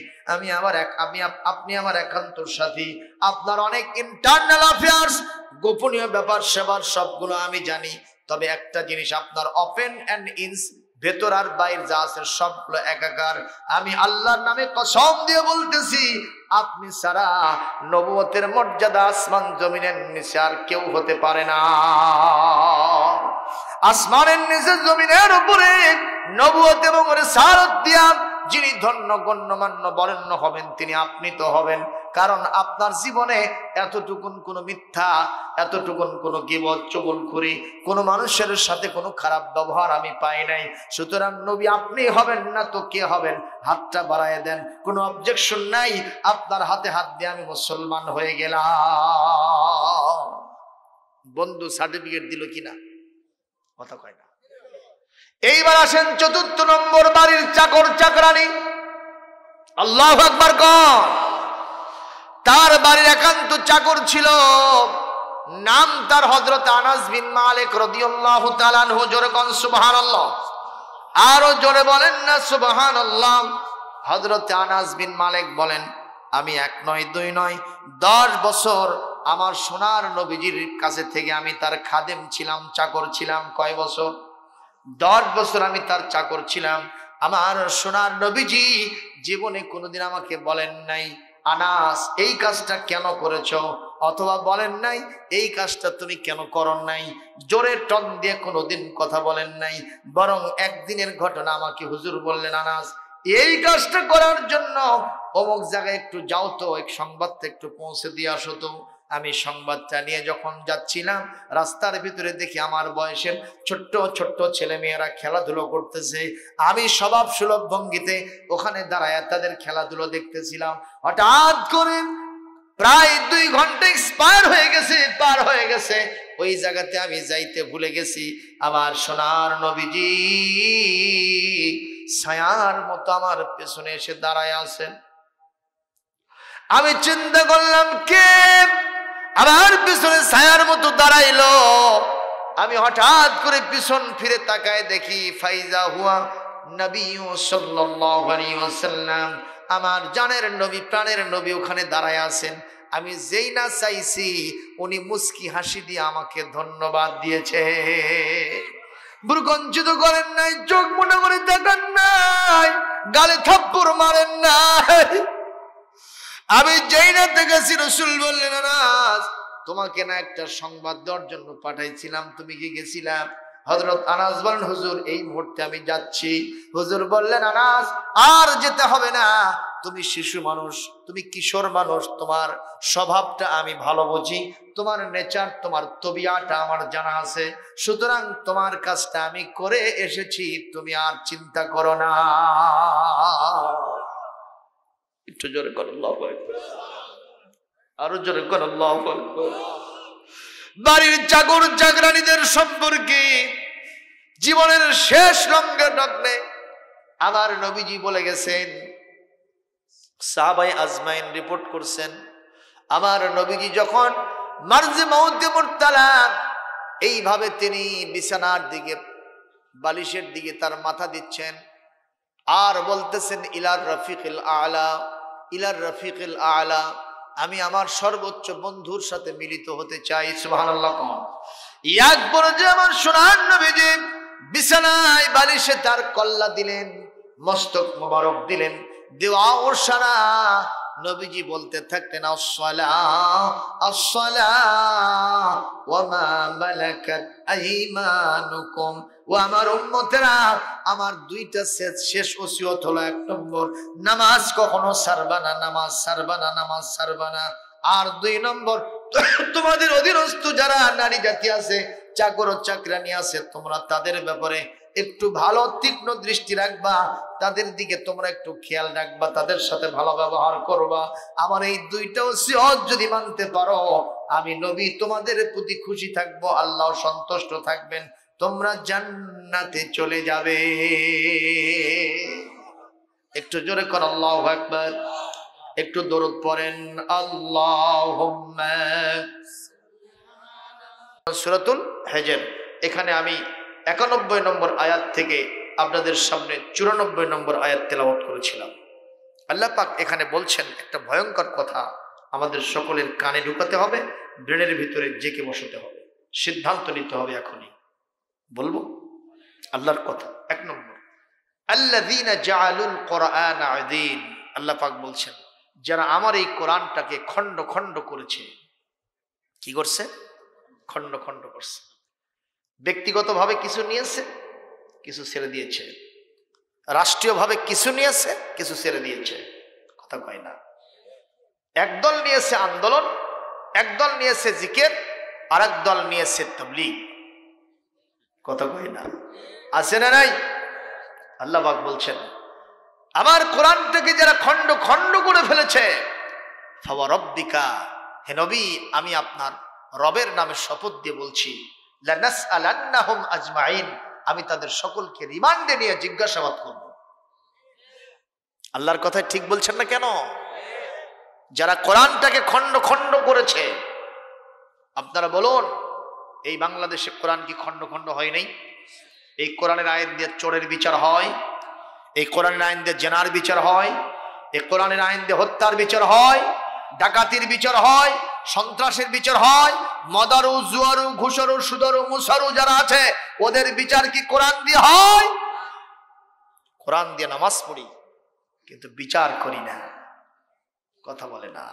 আপনি আমার একান্ত সাথী। আপনার অনেক ইন্টারনাল অ্যাফেয়ার্স, গোপনীয় ব্যাপার সেবার সবগুলো আমি জানি। তবে একটা জিনিস, আপনার ওপেন এন্ড ইনস, ভেতর আর বাইরে যা আছে সবগুলো একাকার। আমি আল্লাহর নামে কসম দিয়ে বলতেছি, আপনি ছাড়া নবুয়তের মর্যাদা আসমান জমিনের নিচে আর কেউ হতে পারে না। আসমানের নিচে জমিনের উপরে নবুয়ত এবং রিসালাত দিয়া যিনি ধন্য গণ্যমান্য বরেণ্য হবেন তিনি আপনি তো হবেন। কারণ আপনার জীবনে এতটুকুন কোনো মিথ্যা, এতটুকুন কোনো গীবত, চুগলখড়ি, কোনো মানুষের সাথে কোনো খারাপ ব্যবহার আমি পাই নাই। সুতরাং নবী আপনি হবেন না তো কে হবেন? হাতটা বাড়ায় দেন, কোনো অবজেকশন নাই, আপনার হাতে হাত দিয়ে আমি মুসলমান হয়ে গেলাম। বন্ধু সার্টিফিকেট দিল কিনা? কথা কয় না। এইবার আসেন ৪র্থ নম্বর, বাড়ির চাকর চাকরানি। আল্লাহু আকবার কর। তার বাড়ির একান্ত চাকর ছিল, নাম তার হযরত আনাস বিন মালিক রাদিয়াল্লাহু তাআলা আনহু। জোরে কোন সুবহানাল্লাহ, আরো জোরে বলেন না সুবহানাল্লাহ। হযরত আনাস বিন মালিক বলেন, আমি ১ নয় ২ নয় ১০ বছর আমার সোনার নবীজির কাছে থেকে আমি তার খাদেম ছিলাম, চাকর ছিলাম। কয় বছর? ১০ বছর আমি তার চাকর ছিলাম। আমার সোনার নবীজি জীবনে কোনোদিন আমাকে বলেন নাই আনাস এই কাজটা কেন করেছ, অথবা বলেন নাই এই কাজটা তুমি কেন করো নাই। জোরে টন দিয়ে কোনোদিন কথা বলেন নাই। বরং একদিনের ঘটনা আমাকে হুজুর বললেন, আনাস এই কাজটা করার জন্য অমুক জায়গায় একটু যাও তো, এক সংবাদটা একটু পৌঁছে দিয়ে আসো তো। আমি সংবাদটা নিয়ে যখন যাচ্ছিলাম, রাস্তার ভিতরে দেখি আমার বয়সের ছোট্ট ছোট্ট ছেলে মেয়েরা খেলাধুলো করতেছে। আমি স্বভাব সুলভ ভঙ্গিতে ওখানে দাঁড়ায় তাদের খেলাধুলো দেখতেছিলাম। হঠাৎ করে প্রায় ২ ঘন্টা পার হয়ে গেছে। ওই জায়গাতে আমি যাইতে ভুলে গেছি। আমার সোনার নবীজি ছায়ার মতো আমার পেছনে এসে দাঁড়ায় আছেন। আমি চিন্তা করলাম কে আমার পিছনে ছায়ার মতো দাঁড়াইলো। আমি হঠাৎ করে পিছন ফিরে তাকায় দেখি ফাইজা হুয়া নবী সাল্লাল্লাহু আলাইহি ওয়াসাল্লাম, আমার জানের নবী, প্রাণের নবী ওখানে দাঁড়ায় আছেন। আমি যেই না চাইছি উনি মুস্কি হাসি দিয়ে আমাকে ধন্যবাদ দিয়েছে। ভ্রুকুঞ্চিত করেন নাই, চোখ মোটা করে তাকান নাই, গালে থাপ্পড় মারেন নাই। আমি যেই না দেখেছি রাসূল বললেন, আনাস তোমাকে না একটা সংবাদ দেওয়ার জন্য পাঠাইছিলাম, তুমি কি গেছিলাম? হযরত আনাস বলেন, হুজুর এই মুহূর্তে আমি যাচ্ছি। হুজুর বললেন, আনাস আর যেতে হবে না, তুমি শিশু মানুষ, তুমি কিশোর মানুষ, তোমার স্বভাবটা আমি ভালো বুঝি, তোমার নেচার, তোমার তবিয়াটা আমার জানা আছে। সুতরাং তোমার কাজটা আমি করে এসেছি, তুমি আর চিন্তা করো না। একটু জোরে করো আল্লাহু আকবার, আরো জোরে করো আল্লাহু আকবার। বাড়ির চাকর চাকরানীদের সম্পর্কে জীবনের শেষ লগ্নে আমার নবীজি বলে গেছেন, সাহাবায়ে আজমাইন রিপোর্ট করছেন, আমার নবীজি যখন মারজে মাউতে মুরতালা এইভাবে তিনি বিছানার দিকে, বালিশের দিকে তার মাথা দিচ্ছেন আর বলতেছেন ইলার রফিকিল আলা, ইলার রফিকিল আলা, আমি আমার সর্বোচ্চ বন্ধুর সাথে মিলিত হতে চাই। সুবহানাল্লাহ। এক পর্যায়ে আমার সোনার নবীজি বিছানায় বালিশে তার কল্লা দিলেন, মস্তক মোবারক দিলেন, দেওয়া ওর সারা নবীজি বলতে থাকতেন, আসসালাহ আসসালাহ ওয়া মা মালাকাত আইমানুকুম। ও আমার উম্মতেরা, আমার 2টা শেষ ওসিয়ত হলো, 1 নম্বর নামাজ কখনো ছাড়বা না, নামাজ ছাড়বা না, নামাজ ছাড়বা না। আর 2 নম্বর তোমাদের অধীনস্থ যারা নারী জাতি আছে, চাকর ও চাকরানি আছে, তোমরা তাদের ব্যাপারে একটু ভালো তীক্ষ্ণ দৃষ্টি রাখবা, তাদের দিকে তোমরা একটু খেয়াল রাখবা, তাদের সাথে ভালো ব্যবহার করবা। আমার এই 2টা ওসিয়ত যদি মানতে পারো, আমি নবী তোমাদের প্রতি খুশি থাকবো, আল্লাহ সন্তুষ্ট থাকবেন, তোমরা জান্নাতে চলে যাবে। একটু জোরে কর আল্লাহু আকবার, একটু দরুদ পড়েন আল্লাহুম্মা। সূরাতুল হিজর, এখানে আমি 91 নম্বর আয়াত থেকে আপনাদের সামনে 94 নম্বর আয়াত তেলাওয়াত করেছিলাম। আল্লাহ পাক এখানে বলছেন একটা ভয়ঙ্কর কথা, আমাদের সকলের কানে ঢুকাতে হবে, ব্রেনের ভিতরে জেকে বসাতে হবে, সিদ্ধান্ত নিতে হবে এখনই। বলবো আল্লাহর কথা। 1 নম্বর, আল্লাযীনা জাআলুল কুরআনা আযীন। আল্লাহ পাক বলছেন যারা আমার এই কোরআনটাকে খণ্ড খণ্ড করেছে। কি করছে? খণ্ড খণ্ড করছে। ব্যক্তিগতভাবে কিছু নিয়েছে, কিছু ছেড়ে দিয়েছে, রাষ্ট্রীয়ভাবে কিছু নিয়েছে, কিছু ছেড়ে দিয়েছে। কথা কয় না। একদল নিয়েছে আন্দোলন, একদল নিয়েছে জিকির, আর একদল নিয়েছে তাবলীগ। কথা কয় না। আছে না নাই? আল্লাহ পাক বলছেন, আমার কোরআনটাকে যারা খণ্ড খণ্ড করে ফেলেছে, ফাওয়া রব্বিকা, হে নবী আমি আপনার রবের নামে শপথ দিয়ে বলছি, লানাসআলান্নাহুম আজমাইন, আমি তাদের সকলকে রিমান্ডে নিয়ে জিজ্ঞাসাবাদ করব। আল্লাহর কথা ঠিক বলছেন না কেন? যারা কোরআনটাকে খণ্ড খণ্ড করেছে, আপনারা বলুন, এই বাংলাদেশে কোরআন কি খণ্ড খণ্ড হয় নাই? এই কোরআনের আইন দিয়ে চোরের বিচার হয়, এই কোরআনের আইন দিয়ে জেনার বিচার হয়, এই কোরআনের আইন দিয়ে হত্যার বিচার হয়, ডাকাতির বিচার হয়, সন্ত্রাসের বিচার হয়, মদারু জুয়ারু ঘুষারু সুদারু মুসারু যারা আছে ওদের বিচার কি কোরআন দিয়ে হয়? কোরআন দিয়ে নামাজ পড়ি কিন্তু বিচার করি না। কথা বলে না।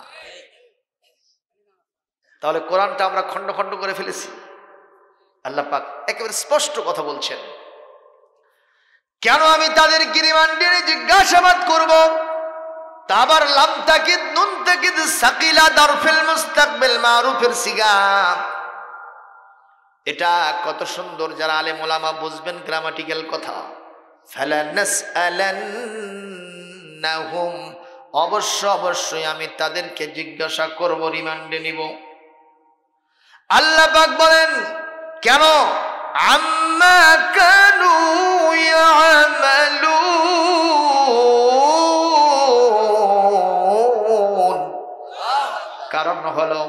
তাহলে কোরআনটা আমরা খণ্ড খণ্ড করে ফেলেছি। আল্লাহ পাক একেবারে স্পষ্ট কথা বলছেন, কেন আমি তাদেরকে রিমান্ডে জিজ্ঞাসাবাদ করব? তাবার লাম তাকিদ নুন তাকিদ সাকিলা দারফিল মুস্তাকবিল মারুফের সিগা। এটা কত সুন্দর, যারা আলেম ওলামা বুঝবেন গ্রামাটিক্যাল কথা। ফালানাসআলান্নাহুম, অবশ্যই আমি তাদেরকে জিজ্ঞাসা করব, রিমান্ডে নিব। আল্লাহ পাক বলেন কেন? আম্মা কানু ইয়ামালুন, কারণ হলো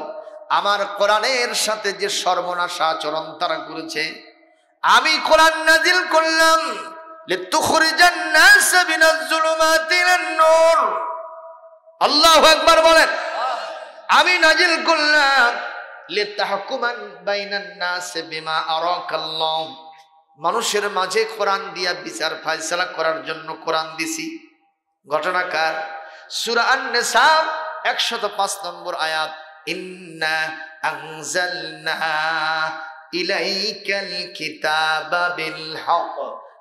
আমার কোরআনের সাথে যে সর্বনাশ আচরণ তারা করেছে। আমি কোরআন নাজিল করলাম লিতুখরিজান নাস মিনাজ যুলুমাতি ইলান নূর। আল্লাহু আকবার বলেন। আমি নাজিল করলাম লিতাহকুমান বাইনান নাস বিমা আরাকাল্লাহ, মানুষের মাঝে কোরআন দিয়া বিচার ফয়সালা করার জন্য কোরআন দিছি। ঘটনাকার সূরা আন-নিসা 105 নম্বর আয়াত, ইন্না আনজালনা ইলাইকাল কিতাবা বিল হক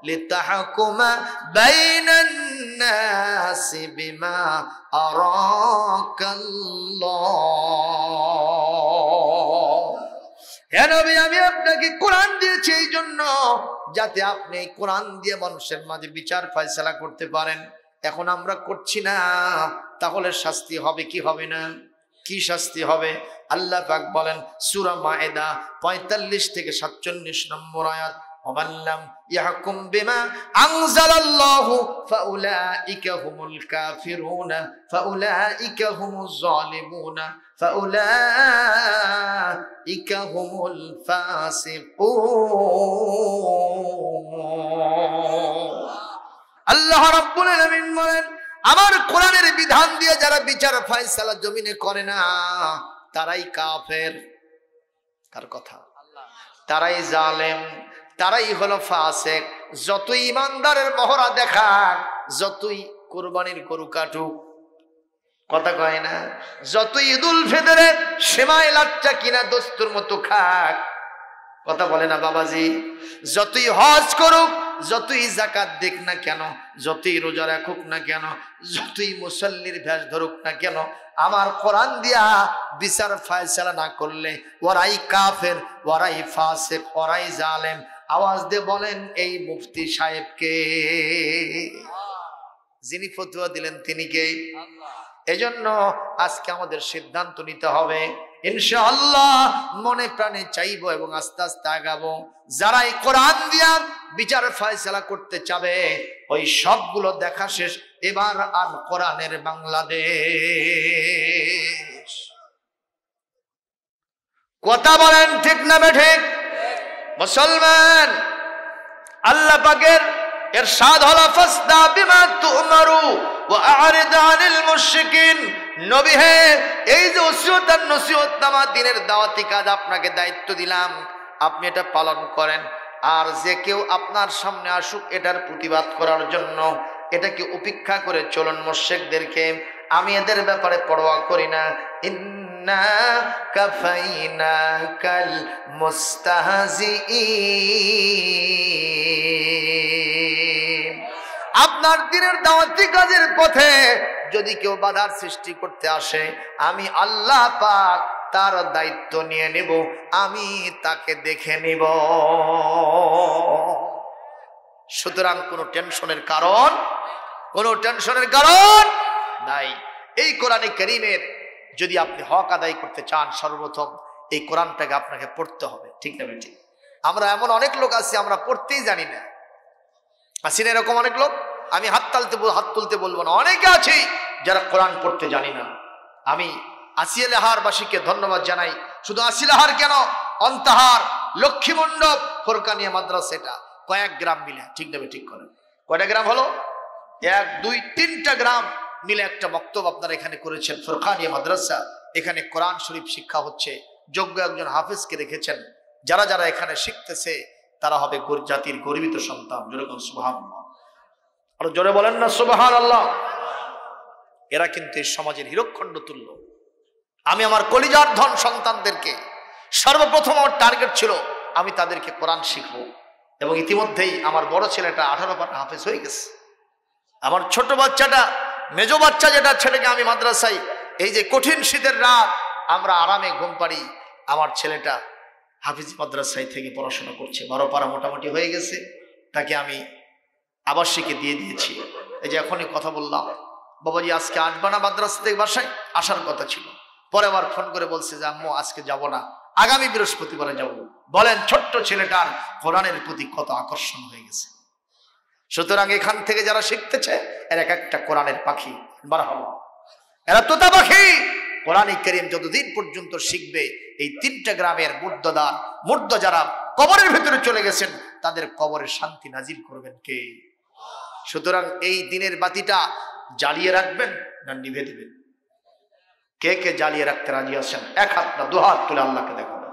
লিতাহকুমা বাইনান নাসি বিমা আরাকাল্লাহ। হে নবী, আমি আপনাকে কোরআন দিয়েছি এই জন্য যাতে আপনি এই কোরআন দিয়ে মানুষের মাঝে বিচার ফয়সালা করতে পারেন। এখন আমরা করছি না, তাহলে শাস্তি হবে কি হবে না? কি শাস্তি হবে? আল্লাহ পাক বলেন সূরা মায়েদা 45 থেকে 47 নম্বর আয়াত, ওয়াল্লাম ইয়াহকুম বিমা আনজালাল্লাহু ফাউলাইকা হুমুল কাফিরুনা ফাউলাইকা হুমুজ জালিমুনা ফাউলাইকা হুমুল ফাসিকুন। আল্লাহ রাব্বুল আলামিন বলেন, আমার কোরআনের বিধান দিয়ে যারা বিচার ফয়সালা জমিনে করে না তারাই কাফের। কার কথা? তারাই জালেম, তারাই হলো ফাসিক। যতই ইমানদারের মহড়া দেখাক, যতই কুরবানির গরু কাটুক, কথা কয় না, যতই ঈদুল ফিতরে সেমাই লাচ্চা কিনা দস্তুর মতো খাক, কথা বলে না বাবাজি, যতই হজ করুক, যতই যাকাত দিক না কেন, যতই রোজা রাখুক না কেন, যতই মুসল্লির ভেষ ধরুক না কেন, আমার কোরআন দিয়া বিচার ফয়সালা না করলে ওরাই কাফের, ওরাই ফাসিক, ওরাই জালেম। আওয়াজ দিয়ে বলেন এই মুফতি সাহেবকে, যিনি ফতোয়া দিলেন তিনি কে? এজন্য আজকে আমাদের সিদ্ধান্ত নিতে হবে, ইনশাআল্লাহ মনে প্রাণে চাইবো এবং আস্তে আস্তে আগাবো। যারা এই কোরআন দিয়া বিচার ফয়সালা করতে চাবে, ওই সবগুলো দেখা শেষ, এবার আর কোরআনের বাংলাদেশ। কথা বলেন ঠিক না বেঠিক? মুসলমান, আল্লাহ পাকের ইরশাদ হলো ফাসদা বিমা তুমারু ওয়া আ'রিদ আনিল মুশরিকিন। নবী হে, এই যে ওসিয়ত আর নসিহত নামা দ্বীনের দাওয়াতি কাজ আপনাকে দায়িত্ব দিলাম, আপনি এটা পালন করেন। আর যে কেউ আপনার সামনে আসুক এটার প্রতিবাদ করার জন্য, এটাকে উপেক্ষা করে চলুন মুশরিকদেরকে। আমি এদের ব্যাপারে পরোয়া করি না। ইন্না কাফাইনাকাল মুস্তাহজিঈন। আপনার দিনের দাওয়াতি কাজের পথে যদি কেউ বাধার সৃষ্টি করতে আসে, আমি আল্লাহ পাক তার দায়িত্ব নিয়ে নেব, আমি তাকে দেখে নিব। সুতরাং কোনো টেনশনের কারণ নাই। এই কোরআনে কারীমের যদি আপনি হক আদায় করতে চান, সর্বপ্রথম এই কোরআনটাকে আপনাকে পড়তে হবে, ঠিক না বেঠিক? আমরা এমন অনেক লোক আছি, আমরা পড়তেই জানি না। আছি না এরকম অনেক লোক? আমি হাত তুলতে বলবো না, অনেকে আছে যারা কোরআন পড়তে জানি না। আমি আসিয়ালাহারবাসীকে ধন্যবাদ জানাই। শুধু আসিলাহার কেন, অন্তাহার, লক্ষ্মী মণ্ডপ, ফোরকানিয়া মাদ্রাসা, এটা কয়েক গ্রাম মিলে, ঠিক না ঠিক করেন? কয়টা গ্রাম হলো? 1, 2, 3টা গ্রাম মিলে একটা বক্তব্য আপনারা এখানে করেছেন, ফোরকানিয়া মাদ্রাসা। এখানে কোরআন শরীফ শিক্ষা হচ্ছে, যোগ্য একজন হাফেজকে রেখেছেন। যারা যারা এখানে শিখতেছে তারা হবে জাতির গর্বিত সন্তান। যেরকম সুবহানাল্লাহ, আর জোরে বলেন না সুবহানাল্লাহ। এরা কিন্তু এই সমাজের হীরকখণ্ড তুল্য। আমি আমার কলিজার ধন সন্তানদেরকে সর্বপ্রথম আমার টার্গেট ছিল আমি তাদেরকে কোরআন শিখবো, এবং ইতিমধ্যেই আমার বড় ছেলেটা 18 পারা হাফেজ হয়ে গেছে। আমার ছোট বাচ্চাটা, মেজো বাচ্চা যেটা, ছেলেকে আমি মাদ্রাসায়, এই যে কঠিন শীতের রাত আমরা আরামে ঘুম পাড়ি, আমার ছেলেটা হাফিজ মাদ্রাসায় থেকে পড়াশোনা করছে, 12 পারা মোটামুটি হয়ে গেছে। তাকে আমি আবাসিকে দিয়ে দিয়েছি। এই যে এখনই কথা বললাম, বাবাজি আজকে আসবা না মাদ্রাসা থেকে? বাসায় আসার কথা ছিল, পরে আবার ফোন করে বলছে যে আম্মু আজকে যাব না, আগামী বৃহস্পতিবারে যাব। বলেন ছোট্ট ছেলেটার কোরআনের প্রতি কত আকর্ষণ হয়ে গেছে। সুতরাং এখান থেকে যারা শিখতেছে এরা এক একটা কোরআনের পাখি, মারহাবা, এরা তোতা পাখি। কোরআন কারীম যতদিন পর্যন্ত শিখবে, এই 3টা গ্রামের মুর্দা যারা কবরের ভেতরে চলে গেছেন তাদের কবরের শান্তি নাজিল করবেন কে? সুতরাং এই দিনের বাতিটা জ্বালিয়ে রাখবেন না নিভে দেবেন? কে কে জ্বালিয়ে রাখতে রাজি আছেন? 1 হাত না 2 হাত তুলে আল্লাহকে দেখাবেন।